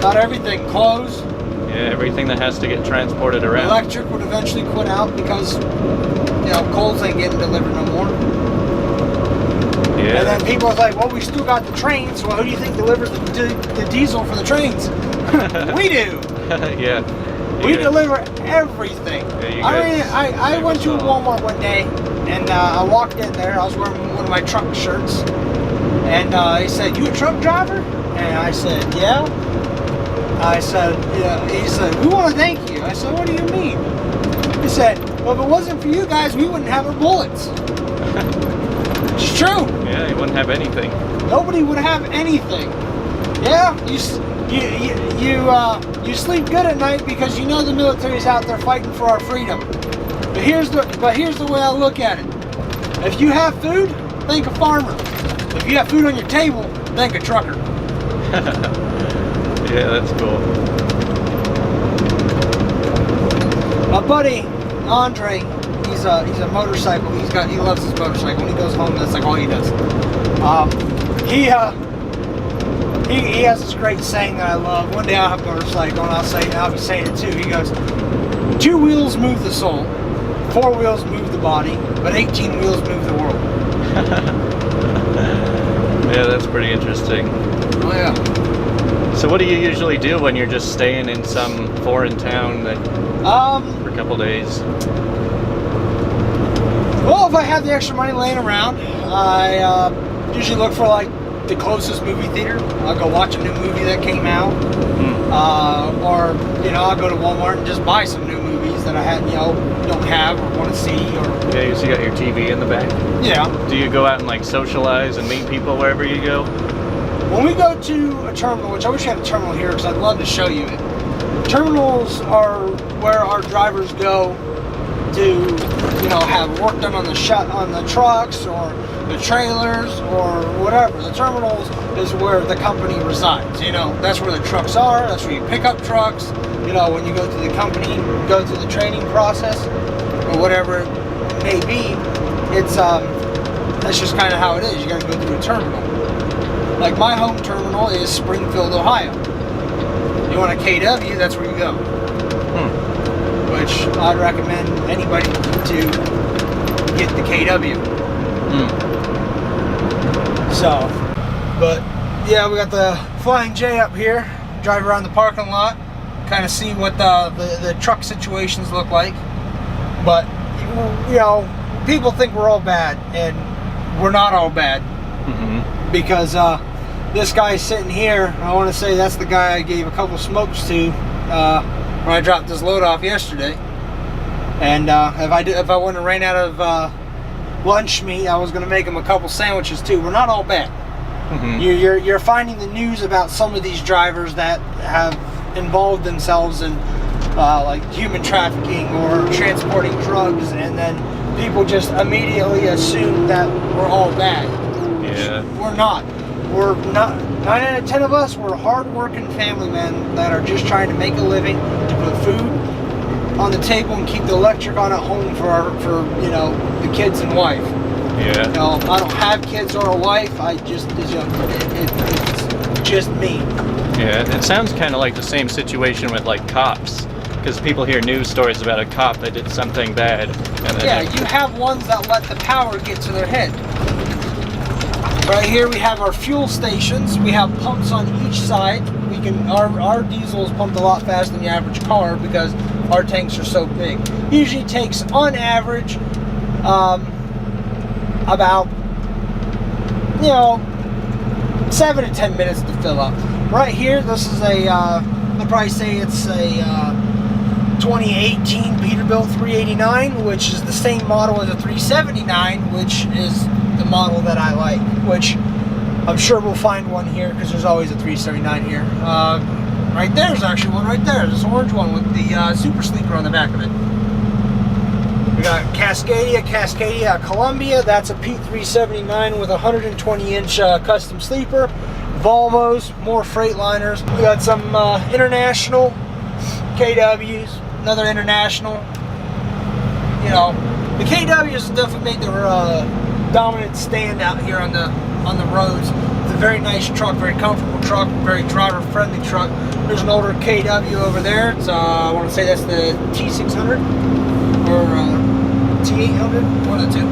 not everything, clothes. Yeah, everything that has to get transported around. Electric would eventually quit out because, you know, coals ain't getting delivered no more. Yeah. And then people are like, well, we still got the trains. Well, who do you think delivers the diesel for the trains? We do. Yeah. We deliver everything. Yeah, I went to Walmart one day, and I walked in there. I was wearing one of my truck shirts, and he said, "You a truck driver?" And I said, "Yeah." I said, "Yeah." He said, "We want to thank you." I said, "What do you mean?" He said, "Well, if it wasn't for you guys, we wouldn't have our bullets." It's true. Yeah, you wouldn't have anything. Nobody would have anything. Yeah, you sleep good at night because you know the military's out there fighting for our freedom. But here's the way I look at it. If you have food, think a farmer. If you have food on your table, think a trucker. Yeah, that's cool. My buddy Andre, he's a motorcycle. He loves his motorcycle. When he goes home, that's like all he does. He has this great saying that I love. One day I'll have a motorcycle and I'll be saying it too. He goes, 2 wheels move the soul, 4 wheels move the body, but 18 wheels move the world. Yeah, that's pretty interesting. Oh yeah. So what do you usually do when you're just staying in some foreign town for a couple days? Well, if I have the extra money laying around, I usually look for like the closest movie theater. I'll go watch a new movie that came out, or you know, I'll go to Walmart and just buy some new movies that I don't have or want to see. Or Yeah, so you got your TV in the back. Yeah. Do you go out and like socialize and meet people wherever you go? When we go to a terminal, which I wish I had a terminal here because I'd love to show you it. Terminals are where our drivers go to, you know, have work done on the trucks or the trailers or whatever. The terminals is where the company resides. You know, that's where the trucks are. That's where you pick up trucks. You know, when you go to the company, go through the training process or whatever it may be. It's that's just kind of how it is. You got to go through a terminal. Like my home terminal is Springfield, Ohio. You want a KW, that's where you go. Which I'd recommend anybody to get the KW. So, but yeah, we got the Flying J up here. Drive around the parking lot, kind of see what the truck situations look like. But you know, people think we're all bad, and we're not all bad. Because this guy sitting here, I want to say that's the guy I gave a couple smokes to when I dropped this load off yesterday. And if I wouldn't have ran out of lunch meat. I was going to make them a couple sandwiches too. We're not all bad. You're finding the news about some of these drivers that have involved themselves in like human trafficking or transporting drugs, and then people just immediately assume that we're all bad. Yeah. We're not. We're not. 9 out of 10 of us, we're hard-working family men that are just trying to make a living, to put food on the table and keep the electric on at home for you know, the kids and wife. Yeah. You know, I don't have kids or a wife. I just, it's just me. Yeah, it sounds kind of like the same situation with like cops, because people hear news stories about a cop that did something bad. And then Yeah, you have ones that let the power get to their head. Right here we have our fuel stations. We have pumps on each side. We can our diesel is pumped a lot faster than the average car because our tanks are so big. Usually takes on average about, you know, 7 to 10 minutes to fill up. Right here, this is a I'd probably say it's a 2018 Peterbilt 389, which is the same model as a 379, which is the model that I like, which I'm sure we'll find one here because there's always a 379 here. Right there's actually one right there, this orange one with the super sleeper on the back of it. We got Cascadia Columbia, that's a P379 with a 120-inch custom sleeper. Volvos, more Freightliners. We got some international KWs, another international. You know, the KWs definitely made their dominant stand out here on the roads. It's a very nice truck, very comfortable truck, very driver-friendly truck. There's an older KW over there. It's I want to say that's the T600 or T800, one of the two.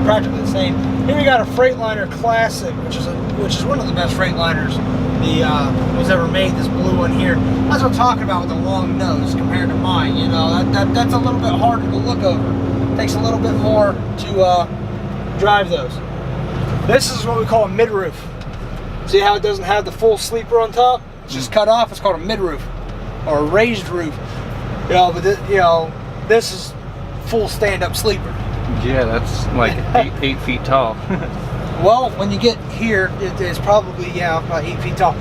Practically the same. Here we got a Freightliner Classic, which is one of the best Freightliners was ever made. This blue one here. That's what I'm talking about with the long nose compared to mine. You know, that's a little bit harder to look over. It takes a little bit more to drive those. This is what we call a mid-roof. See how it doesn't have the full sleeper on top? It's just cut off. It's called a mid-roof or a raised roof. You know, but this is full stand-up sleeper. Yeah, that's like 8 feet tall. Well, when you get here, it is probably, yeah, about 8 feet tall.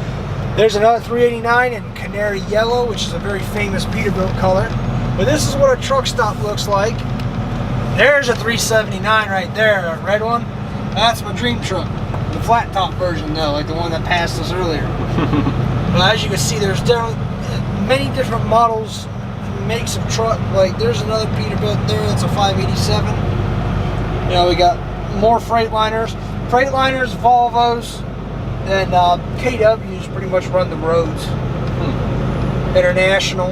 There's another 389 in canary yellow, which is a very famous Peterbilt color. But this is what a truck stop looks like. There's a 379 right there, a red one. That's my dream truck. The flat top version though, like the one that passed us earlier. But as you can see, there's many different models, makes of truck. Like there's another Peterbilt there that's a 587. You know, we got more Freightliners. Freightliners, Volvos, and KWs pretty much run the roads. International.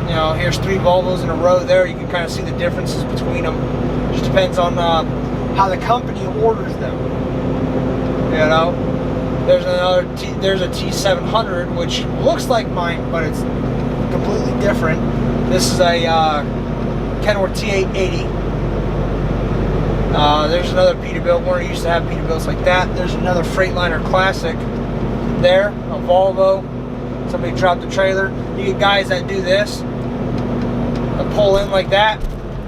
You know, here's 3 Volvos in a row there. You can kind of see the differences between them. Just depends on how the company orders them. You know, there's there's a T700 which looks like mine, but it's completely different. This is a Kenworth T880. There's another Peterbilt. Warner used to have Peterbilts like that. There's another Freightliner Classic there, a Volvo. Somebody dropped the trailer. You get guys that do this, that pull in like that.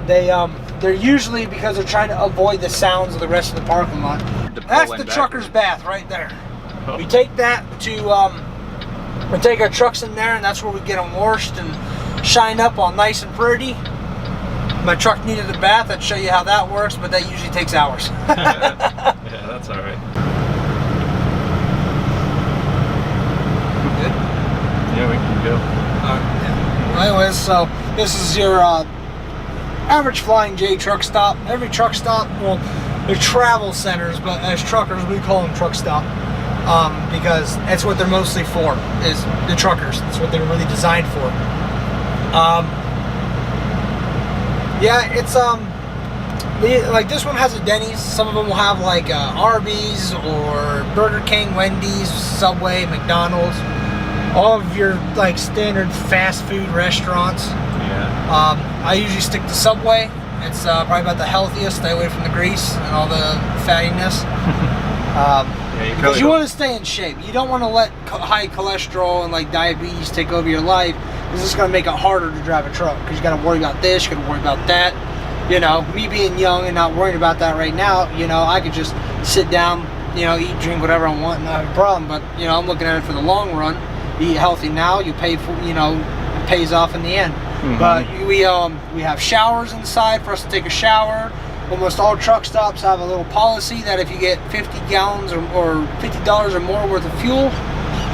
They're usually because they're trying to avoid the sounds of the rest of the parking lot. That's the trucker's bath right there. Oh. We take that to we take our trucks in there, and that's where we get them washed and shined up all nice and pretty. My truck needed a bath. I'd show you how that works, but that usually takes hours. Yeah, that's all right. Good? Yeah, we can go. Yeah. Well, anyways, so this is your average Flying J truck stop. Every truck stop, well, they're travel centers, but as truckers, we call them truck stop because that's what they're mostly for, is the truckers. That's what they're really designed for. Yeah, it's like this one has a Denny's. Some of them will have like Arby's or Burger King, Wendy's, Subway, McDonald's. All of your like standard fast food restaurants. Yeah. I usually stick to Subway. It's probably about the healthiest. Stay away from the grease and all the fattiness. Yeah, because you want to stay in shape. You don't want to let high cholesterol and like diabetes take over your life. It's just going to make it harder to drive a truck because you got to worry about this, you got to worry about that. You know, me being young and not worried about that right now, you know, I could just sit down, you know, eat, drink, whatever I want, not have a problem. But, you know, I'm looking at it for the long run. You eat healthy now, you pay for, you know, it pays off in the end. But we have showers inside for us to take a shower. Almost all truck stops have a little policy that if you get 50 gallons or $50 or more worth of fuel,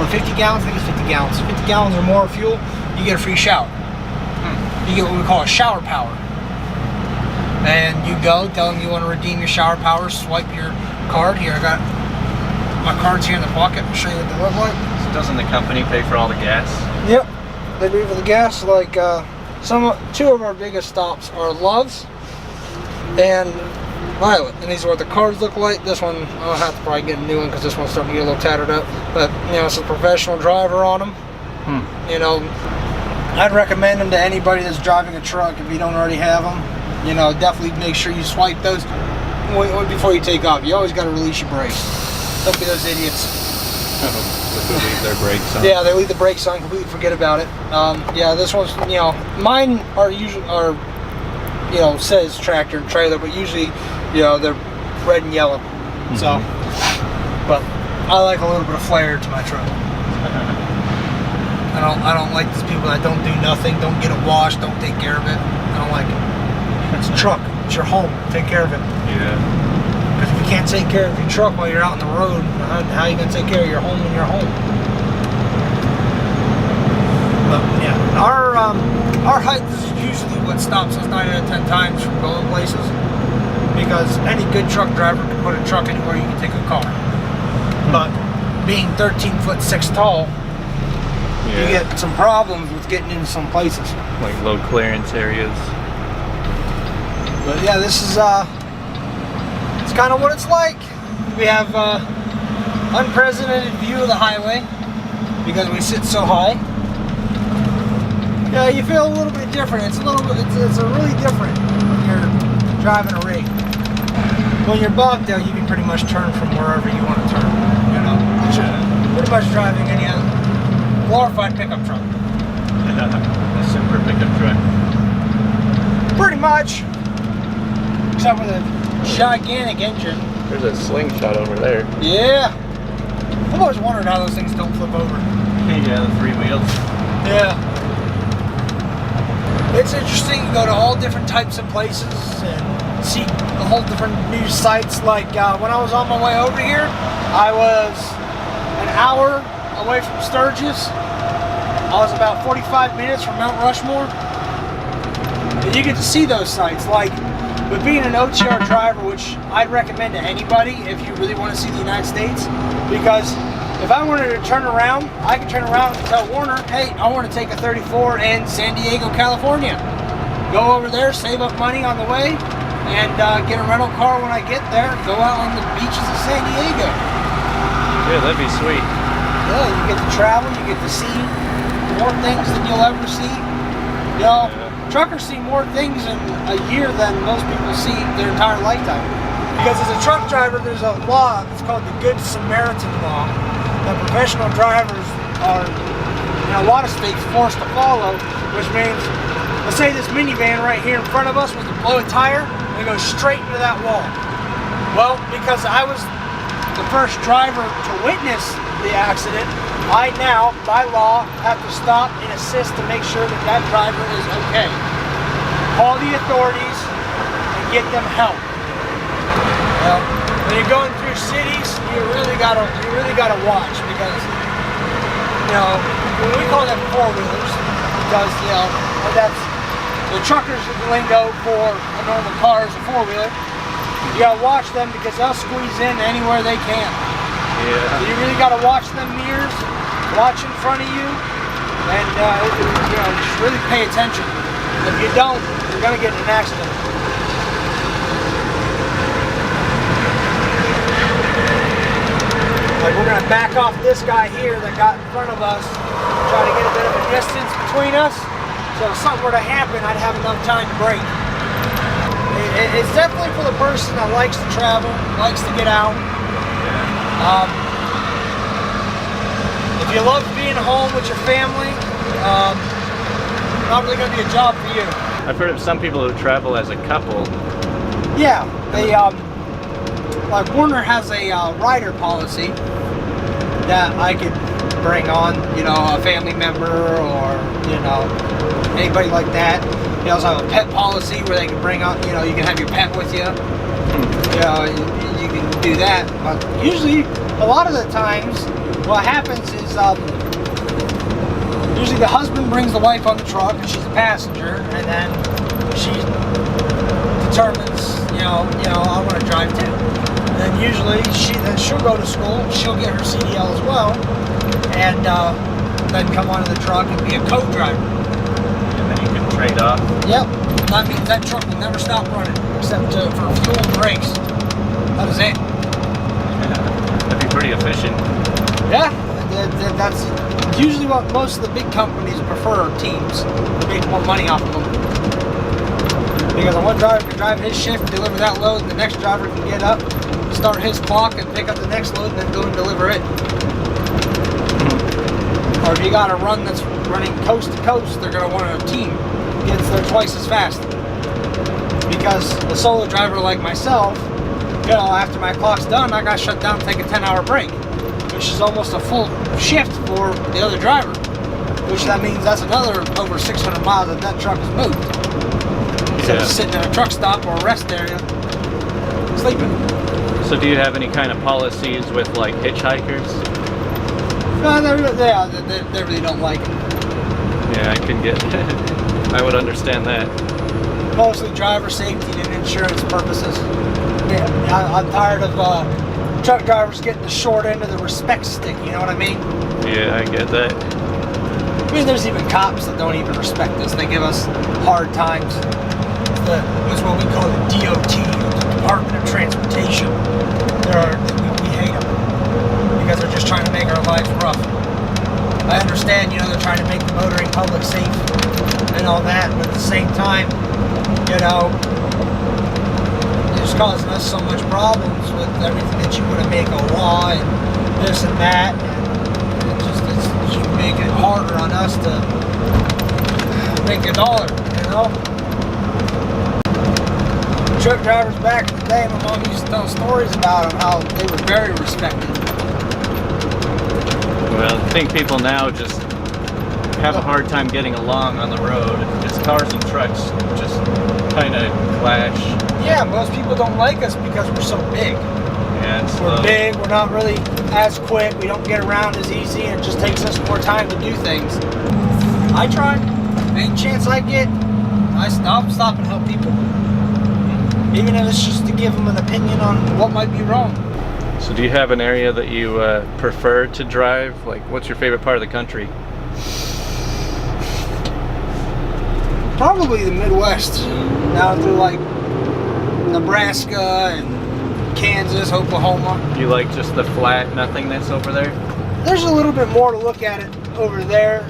or 50 gallons, I think it's 50 gallons, 50 gallons or more of fuel, you get a free shower. You get what we call a shower power. And you go, tell them you want to redeem your shower power, swipe your card. Here, I got my cards here in the pocket. I'll show you what they look like. So doesn't the company pay for all the gas? Yep, they do for the gas. Like two of our biggest stops are Love's and Violet, and these are what the cards look like. This one, I'll have to probably get a new one because this one's starting to get a little tattered up. But you know, it's a professional driver on them. You know, I'd recommend them to anybody that's driving a truck if you don't already have them. You know, definitely make sure you swipe those before you take off. You always got to release your brakes. Don't be those idiots. They leave their brakes on. Yeah, they leave the brakes on, completely forget about it. Yeah, this one's, you know, mine are usually, you know, says tractor and trailer, but usually, you know, they're red and yellow. So, but I like a little bit of flair to my truck. I don't like these people that don't do nothing, don't get it washed, don't take care of it. I don't like it. It's a truck. It's your home. Take care of it. Yeah. Because if you can't take care of your truck while you're out on the road, how are you going to take care of your home when you're home? But yeah, our height is usually what stops us 9 out of 10 times from going places. Because any good truck driver can put a truck anywhere you can take a car. But being 13'6" tall, you get some problems with getting into some places. Like low clearance areas. But yeah, this is it's kind of what it's like. We have unprecedented view of the highway because we sit so high. Yeah, you feel a little bit different. It's a really different when you're driving a rig. When you're bogged down, you can pretty much turn from wherever you want to turn. You know, pretty much driving any other glorified pickup truck. A super pickup truck. Pretty much. Except with a gigantic engine. There's a slingshot over there. Yeah. I've always wondered how those things don't flip over. Yeah, the 3 wheels. Yeah. It's interesting. You go to all different types of places and see a whole different new sites. Like when I was on my way over here, I was an hour away from Sturgis. I was about 45 minutes from Mount Rushmore. And you get to see those sites. Like, with being an OTR driver, which I'd recommend to anybody if you really want to see the United States, because if I wanted to turn around, I could turn around and tell Warner, hey, I want to take a 34 in San Diego, California. Go over there, save up money on the way, and get a rental car when I get there, go out on the beaches of San Diego. Yeah, that'd be sweet. Yeah, you get to travel, you get to see more things than you'll ever see. You know, truckers see more things in a year than most people see their entire lifetime. Because as a truck driver, there's a law, it's called the Good Samaritan Law, that professional drivers are, in a lot of states, forced to follow, which means, let's say this minivan right here in front of us was to blow a tire, and it goes straight into that wall. Well, because I was the first driver to witness the accident, I now, by law, have to stop and assist to make sure that that driver is okay. Call the authorities and get them help. Well, when you're going through cities, you really gotta watch, because you know we call them four-wheelers because you know that's the truckers' lingo for a normal car is a four-wheeler. You gotta watch them because they'll squeeze in anywhere they can. Yeah. So you really gotta watch them mirrors, watch in front of you, and you know, just really pay attention. If you don't, you're gonna get in an accident. Like we're gonna back off this guy here that got in front of us, try to get a bit of a distance between us, so if something were to happen, I'd have enough time to brake. It's definitely for the person that likes to travel, likes to get out. If you love being home with your family, not really going to be a job for you. I've heard of some people who travel as a couple. Yeah, they like Warner has a rider policy that I could bring on, you know, a family member or, you know, anybody like that. They also have a pet policy where they can bring on, you know, you can have your pet with you. You know, you can do that. But usually, a lot of the times, what happens is usually the husband brings the wife on the truck and she's a passenger, and then she determines, you know, I want to drive too. And then usually she'll go to school, she'll get her CDL as well, and then come onto the truck and be a co-driver. And then you can trade off. Yep. That means that truck will never stop running except for fuel and brakes. That is it. Yeah, that'd be pretty efficient. Yeah, that's usually what most of the big companies prefer, teams, to make more money off of them. Because one driver can drive his shift, deliver that load, and the next driver can get up, start his clock, and pick up the next load, and then go and deliver it. Or if you got a run that's running coast to coast, they're going to want a team. Gets there twice as fast. Because a solo driver like myself, you know, after my clock's done, I got to shut down and take a 10-hour break, which is almost a full shift for the other driver. Which that means that's another over 600 miles that truck has moved. Instead of sitting at a truck stop or a rest area, sleeping. So do you have any kind of policies with like hitchhikers? No, they really don't like it. Yeah, I can get I would understand that. Mostly driver safety and insurance purposes. Yeah, I'm tired of truck drivers getting the short end of the respect stick, you know what I mean? Yeah, I get that. I mean, there's even cops that don't even respect us. They give us hard times. It's what we call the DOT, the Department of Transportation. We hate them because they're just trying to make our lives rough. I understand, you know, they're trying to make the motoring public safe and all that, but at the same time, you know, they're just causing us so much problems with everything that you want to make a law and this and that, and it's just making it harder on us to make a dollar, you know. Truck drivers back in the day, my mom used to tell stories about them, how they were very respected. Well, I think people now just have a hard time getting along on the road. It's cars and trucks just kind of clash. Yeah, most people don't like us because we're so big. Yeah, it's we're big, we're not really as quick, we don't get around as easy, and it just takes us more time to do things. I try. Any chance I get, I'll stop and help people. Even if it's just to give them an opinion on what might be wrong. So do you have an area that you prefer to drive? Like, what's your favorite part of the country? Probably the Midwest. Down through like Nebraska and Kansas, Oklahoma. You like just the flat nothingness over there? There's a little bit more to look at it over there.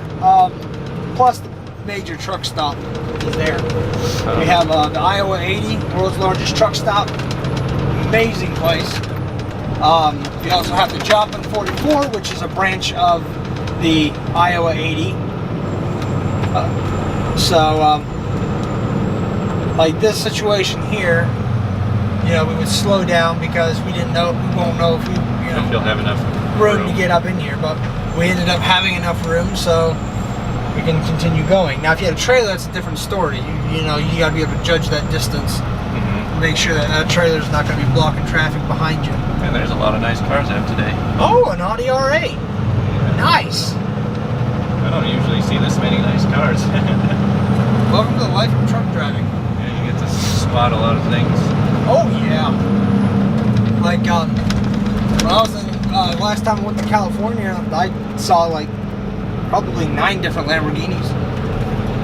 Plus the major truck stop is there. We have the Iowa 80, world's largest truck stop. Amazing place. We also have the Joplin 44, which is a branch of the Iowa 80. Like this situation here, you know, we would slow down because we won't know if we, you know, if you'll have enough room to get up in here, but we ended up having enough room, so we can continue going. Now, if you had a trailer, that's a different story. You know, you got to be able to judge that distance. Make sure that trailer's not going to be blocking traffic behind you. And there's a lot of nice cars out today. Oh, an Audi R8. Yeah. Nice. I don't usually see this many nice cars. Welcome to the life of truck driving. Yeah, you get to spot a lot of things. Oh, yeah. Like, when I was last time I went to California, I saw like probably 9 different Lamborghinis.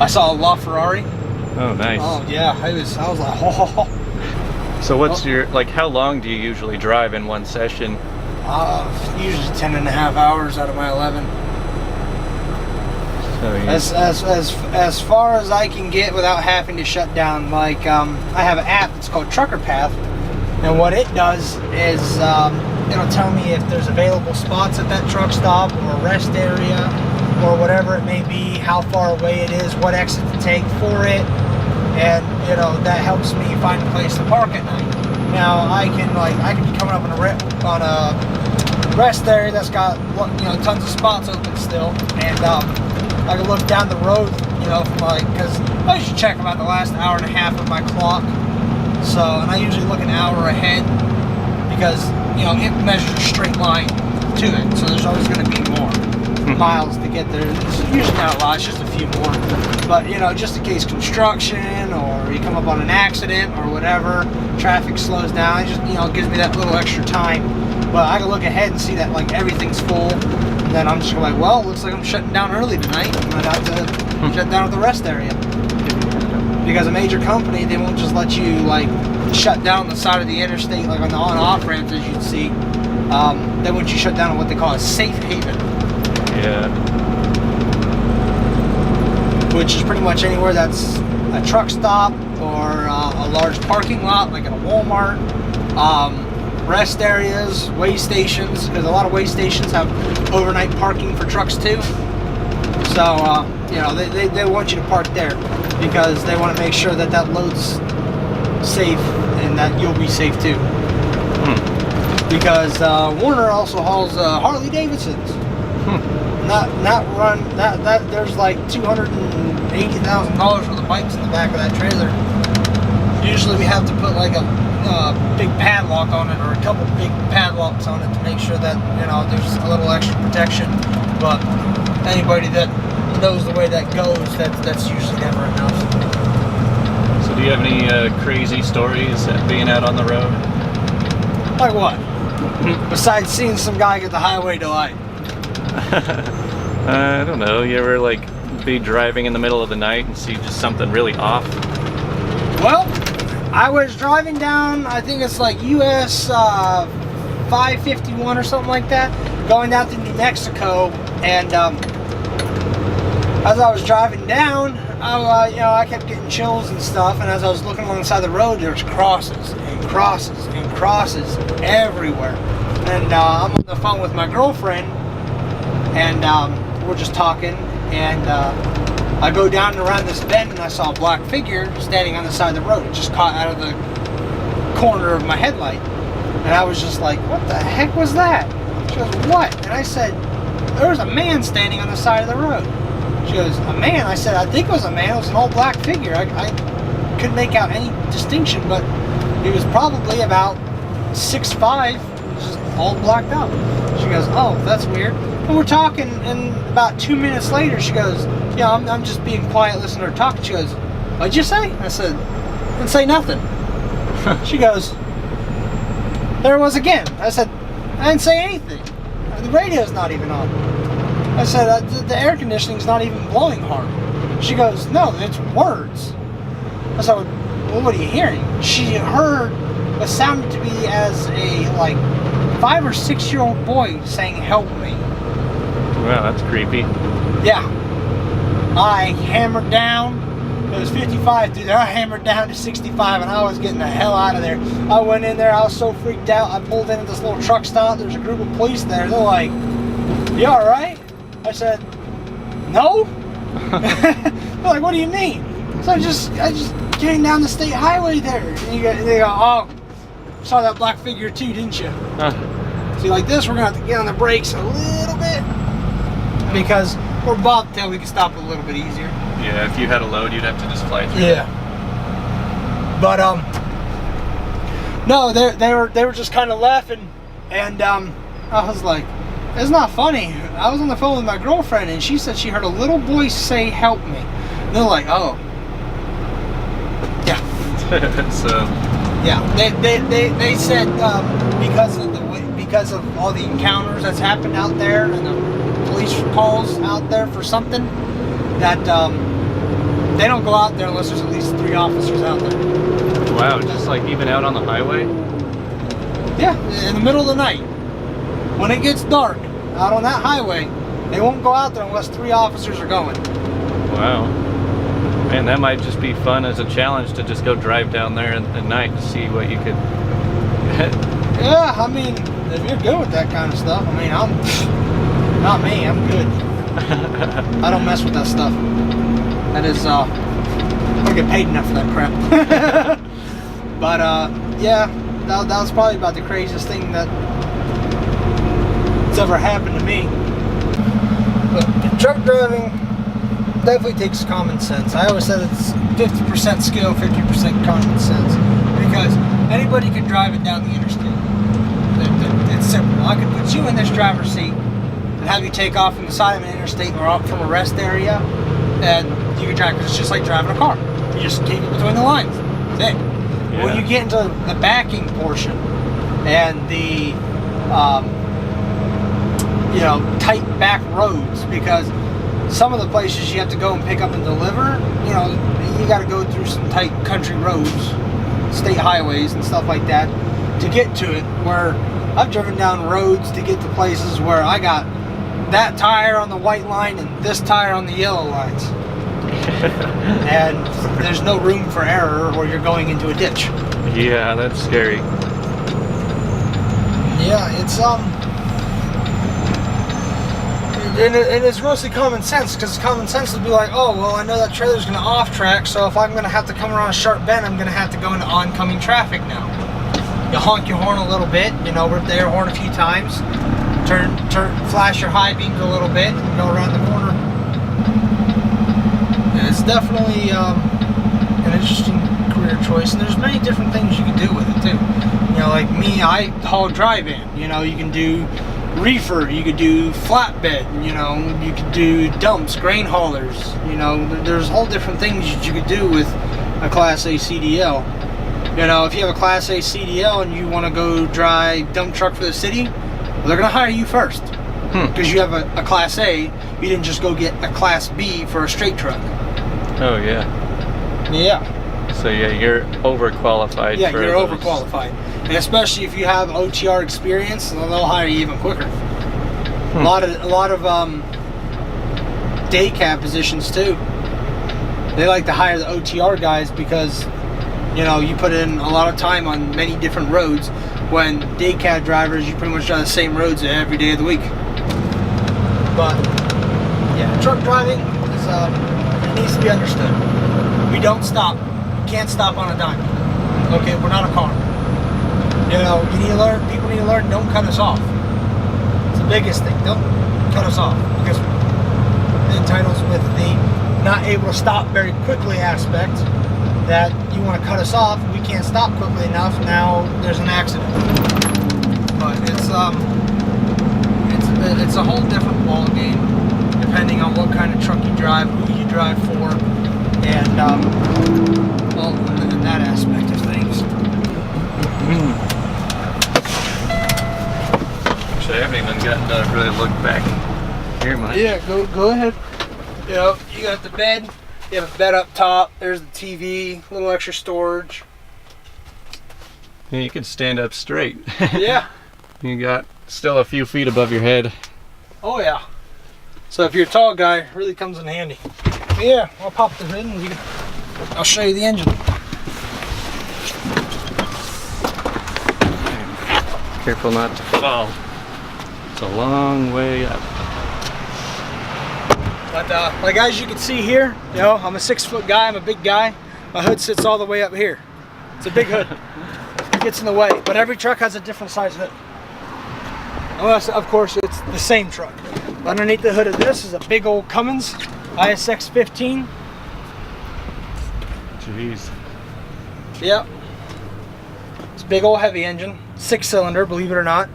I saw a LaFerrari. Oh, nice. Oh, yeah. I was like, oh. So what's your, like, how long do you usually drive in one session? Usually 10.5 hours out of my 11. So As far as I can get without having to shut down. Like, I have an app that's called Trucker Path, and what it does is it'll tell me if there's available spots at that truck stop or a rest area or whatever it may be, how far away it is, what exit to take for it. and you know that helps me find a place to park at night. Now I can be coming up on a rest area that's got tons of spots open still, and I can look down the road, from because I usually check about the last hour and a half of my clock. So, and I usually look an hour ahead because it measures a straight line to it, so there's always going to be more miles to get there. It's usually not a lot, it's just a few more. But just in case construction or you come up on an accident or whatever, traffic slows down, it just gives me that little extra time. But I can look ahead and see that everything's full, and then I'm just like, well, it looks like I'm shutting down early tonight. I'm gonna have to shut down at the rest area. Because a major company, they won't just let you shut down the side of the interstate on the on-off ramps, as you'd see. They want you shut down on what they call a safe haven. Yeah. Which is pretty much anywhere that's a truck stop or a large parking lot, like at a Walmart. Rest areas, way stations, because a lot of way stations have overnight parking for trucks too. So they want you to park there because they want to make sure that load's safe and that you'll be safe too. Because Warner also hauls Harley Davidsons. There's like $280,000 worth of bikes in the back of that trailer. Usually we have to put a big padlock on it, or a couple big padlocks on it, to make sure that there's a little extra protection. But anybody that knows the way that goes, that's usually never enough. So do you have any crazy stories at being out on the road? Like what? Besides seeing some guy get the highway delight. I don't know. You ever be driving in the middle of the night and see just something really off? Well, I was driving down, I think it's US 551 or something like that, going down to New Mexico, and as I was driving down, I kept getting chills and stuff, and as I was looking alongside the road, there's crosses and crosses and crosses everywhere. And I'm on the phone with my girlfriend, and we're just talking, and I go down and around this bend, and I saw a black figure standing on the side of the road. It just caught out of the corner of my headlight, and I was just like, what the heck was that? She goes, what? And I said, there was a man standing on the side of the road. She goes, a man? I said, I think it was a man. It was an all black figure. I couldn't make out any distinction, but he was probably about 6'5", just all blacked out. She goes, oh, that's weird. And we're talking, and about 2 minutes later, she goes, yeah, I'm just being quiet, listening to her talk. She goes, what'd you say? I said, I didn't say nothing. She goes, there it was again. I said, I didn't say anything. The radio's not even on. I said, the air conditioning's not even blowing hard. She goes, no, it's words. I said, well, what are you hearing? She heard what sounded to be as a 5 or 6 year old boy saying, help me. Wow, that's creepy. Yeah. I hammered down. It was 55 through there. I hammered down to 65, and I was getting the hell out of there. I went in there. I was so freaked out. I pulled into this little truck stop. There's a group of police there. They're like, you all right? I said, no. They're like, what do you mean? So I just came down the state highway there. And they go, oh, saw that black figure too, didn't you? See, like this, we're going to have to get on the brakes a little bit, because we're bobtail, we can stop a little bit easier. Yeah, if you had a load, you'd have to just fly through. Yeah. But no, they were just kind of laughing, and I was like, it's not funny. I was on the phone with my girlfriend, and she said she heard a little voice say, help me. And they're like, oh. Yeah. So. Yeah, they said because of all the encounters that's happened out there, and the police calls out there for something, that they don't go out there unless there's at least 3 officers out there. Wow, just even out on the highway? Yeah, in the middle of the night. When it gets dark, out on that highway, they won't go out there unless 3 officers are going. Wow. Man, that might just be fun as a challenge to just go drive down there at night to see what you could... Yeah, I mean, if you're good with that kind of stuff, I mean, not me, I'm good. I don't mess with that stuff. That is, I get paid enough for that crap. But yeah, that was probably about the craziest thing that's ever happened to me. But truck driving definitely takes common sense. I always said it's 50% skill, 50% common sense, because anybody can drive it down the interstate. It's simple. I could put you in this driver's seat and have you take off from the side of an interstate or up from a rest area, and you can drive, because it's just like driving a car. You just keep it between the lines. That's it. Yeah. When you get into the backing portion and the tight back roads, because some of the places you have to go and pick up and deliver, you got to go through some tight country roads, state highways and stuff like that to get to it, where I've driven down roads to get to places where I got that tire on the white line and this tire on the yellow lines. And there's no room for error, or you're going into a ditch. Yeah, that's scary. Yeah, it's and it's mostly common sense, because common sense would be like, oh, well, I know that trailer's going to off track, so if I'm going to have to come around a sharp bend, I'm going to have to go into oncoming traffic now. You honk your horn a little bit, rip the air horn a few times, flash your high beams a little bit, and go around the corner. And it's definitely an interesting career choice, and there's many different things you can do with it too. Like me, I haul dry van. You can do reefer, you could do flatbed, you could do dumps, grain haulers. There's whole different things that you could do with a Class A CDL. If you have a Class A CDL and you want to go drive dump truck for the city, well, they're going to hire you first, because you have a Class A. You didn't just go get a Class B for a straight truck. Oh yeah. Yeah. So yeah, you're overqualified. Yeah, for you're those. overqualified, and especially if you have OTR experience, they'll hire you even quicker. A lot of day cab positions too. They like to hire the OTR guys because you put in a lot of time on many different roads. When day cab drivers, you pretty much drive the same roads every day of the week. But yeah, truck driving is it needs to be understood. We don't stop. We can't stop on a dime. Okay, we're not a car. You need to learn. People need to learn. Don't cut us off. It's the biggest thing. Don't cut us off, because it entitles with the not able to stop very quickly aspect. That you want to cut us off, we can't stop quickly enough. Now there's an accident. But it's a whole different ball game, depending on what kind of truck you drive, who you drive for, and that aspect of things. Actually, I haven't even gotten to really look back here much. Yeah, go ahead. You got the bed. You have a bed up top. There's the TV, a little extra storage. Yeah, you can stand up straight. Yeah. You got still a few feet above your head. Oh yeah. So if you're a tall guy, it really comes in handy. But yeah, I'll pop the hood and I'll show you the engine. Careful not to fall. It's a long way up. But like as you can see here, I'm a 6-foot guy, I'm a big guy. My hood sits all the way up here. It's a big hood. It gets in the way, but every truck has a different size hood. Unless, of course, it's the same truck. Underneath the hood of this is a big old Cummins ISX 15. Jeez. Yep. It's a big old heavy engine, 6-cylinder, believe it or not.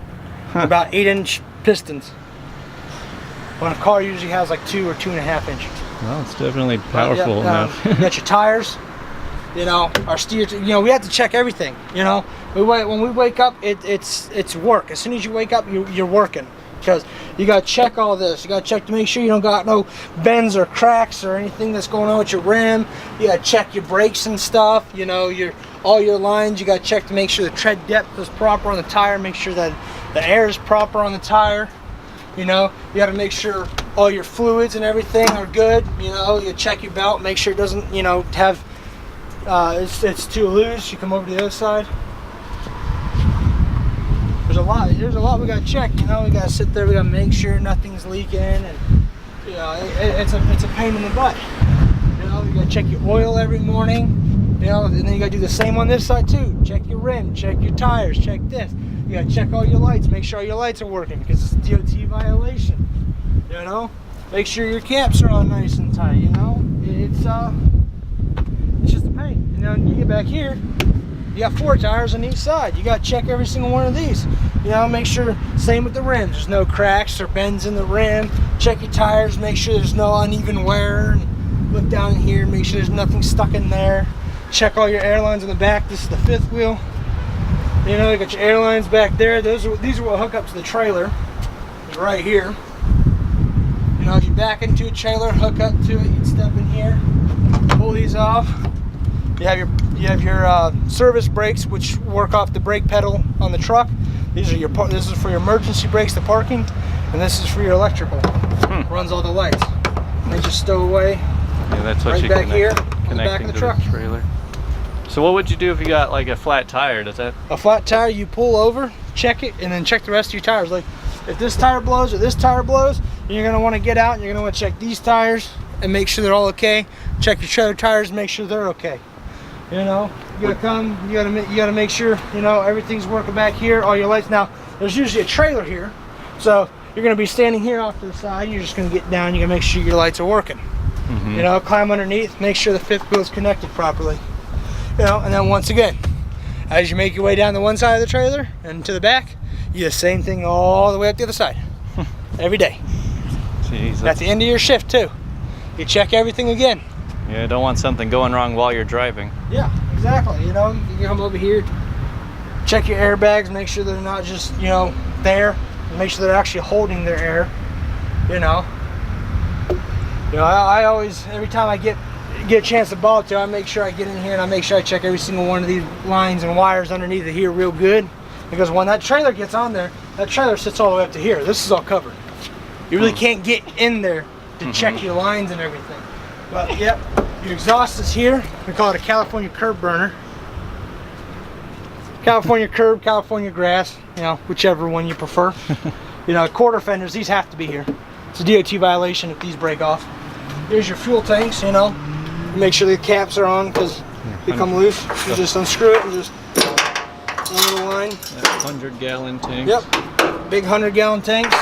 About 8-inch pistons. When a car usually has like 2 or 2.5 inch. Well, it's definitely powerful enough. You got your tires, our steers. We have to check everything. When we wake up, it's work. As soon as you wake up, you're working, because you got to check all this. You got to check to make sure you don't got no bends or cracks or anything that's going on with your rim. You got to check your brakes and stuff. All your lines. You got to check to make sure the tread depth is proper on the tire. Make sure that the air is proper on the tire. You got to make sure all your fluids and everything are good. You check your belt, make sure it doesn't, have, it's too loose. You come over to the other side. There's a lot we got to check. We got to sit there, we got to make sure nothing's leaking, and it's a pain in the butt. know, you gotta check your oil every morning, you know, and then you gotta do the same on this side too. Check your rim, check your tires, check this. You gotta check all your lights, make sure all your lights are working because it's a DOT violation. You know, make sure your caps are on nice and tight. You know, it's just a pain. You know, you get back here, you got 4 tires on each side. You gotta check every single one of these. You know, make sure, same with the rims, there's no cracks or bends in the rim. Check your tires, make sure there's no uneven wear. And look down in here, make sure there's nothing stuck in there. Check all your airlines in the back. This is the 5th wheel. You know, you got your airlines back there. These are what hook up to the trailer. It's right here. You know, if you back into a trailer, hook up to it, you'd step in here, pull these off. You have your service brakes, which work off the brake pedal on the truck. This is for your emergency brakes, the parking, and this is for your electrical. Runs all the lights. And they just stow away. Yeah, that's what right you back connect, here, connecting in the back of the to truck. the trailer. So what would you do if you got like a flat tire? Does that? A flat tire, you pull over, check it, and then check the rest of your tires. Like if this tire blows or this tire blows, you're gonna want to get out and you're gonna want to check these tires and make sure they're all okay. Check your trailer tires and make sure they're okay. You know, you gotta come, you gotta make sure, you know, everything's working back here, all your lights. Now, there's usually a trailer here, so you're gonna be standing here off to the side. You're just gonna get down. You're gonna make sure your lights are working. You know, climb underneath, make sure the 5th wheel is connected properly. You know, and then once again, as you make your way down the one side of the trailer and to the back, you do the same thing all the way up the other side, every day. Jeez, At the end of your shift too, you check everything again. Yeah, don't want something going wrong while you're driving. Yeah, exactly. You know, you come over here, check your airbags, make sure they're not just, you know, there, make sure they're actually holding their air. You know, I always, every time I get a chance to ball to, I make sure I get in here and I make sure I check every single one of these lines and wires underneath it here real good, because when that trailer gets on there, that trailer sits all the way up to here. This is all covered. You really can't get in there to check your lines and everything. But yep, your exhaust is here. We call it a California curb burner. California curb, California grass, you know, whichever one you prefer. You know, quarter fenders, these have to be here. It's a DOT violation if these break off. Here's your fuel tanks, you know. Make sure the caps are on because they come loose. You just unscrew it and just one little line. 100-gallon tank. Yep, big 100-gallon tanks.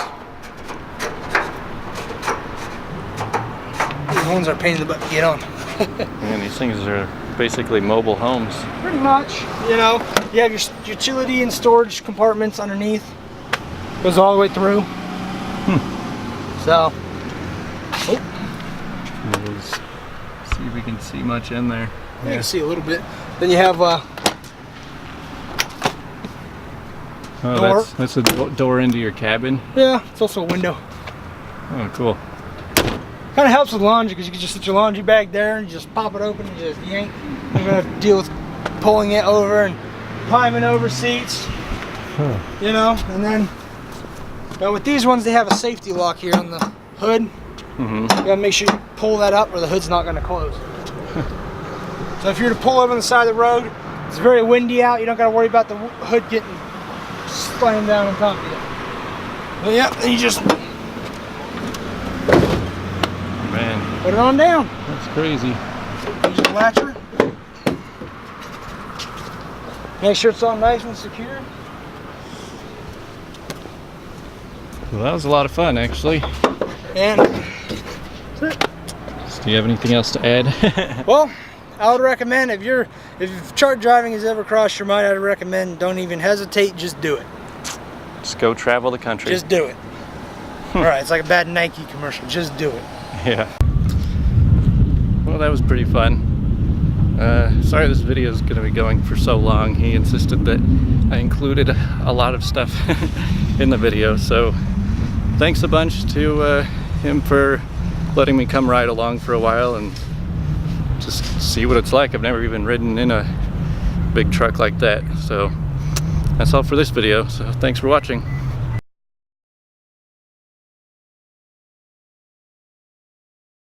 These ones are a pain in the butt to get on. Man, these things are basically mobile homes. Pretty much. You know, you have your utility and storage compartments underneath. Goes all the way through. So, Let's see if we can see much in there. you can see a little bit. Then you have door. That's a door into your cabin. Yeah, it's also a window. Oh, cool. Kind of helps with laundry because you can just sit your laundry bag there and just pop it open and just yank. You're gonna have to deal with pulling it over and climbing over seats. You know, and then with these ones they have a safety lock here on the hood. You gotta make sure you pull that up or the hood's not gonna close. So if you're to pull over on the side of the road, it's very windy out, you don't gotta worry about the hood getting slammed down on top of you. But yeah, then you just Man, put it on down. that's crazy. Use your latcher. Make sure it's all nice and secure. Well, that was a lot of fun, actually. And Do you have anything else to add? well, I would recommend if truck driving has ever crossed your mind, I'd recommend don't even hesitate, just do it. Just go travel the country. Just do it. Alright, it's like a bad Nike commercial. Just do it. Yeah. Well, that was pretty fun. Sorry this video is going to be going for so long. He insisted that I included a lot of stuff in the video, so thanks a bunch to him for letting me come ride along for a while and just see what it's like. I've never even ridden in a big truck like that. So that's all for this video, so thanks for watching.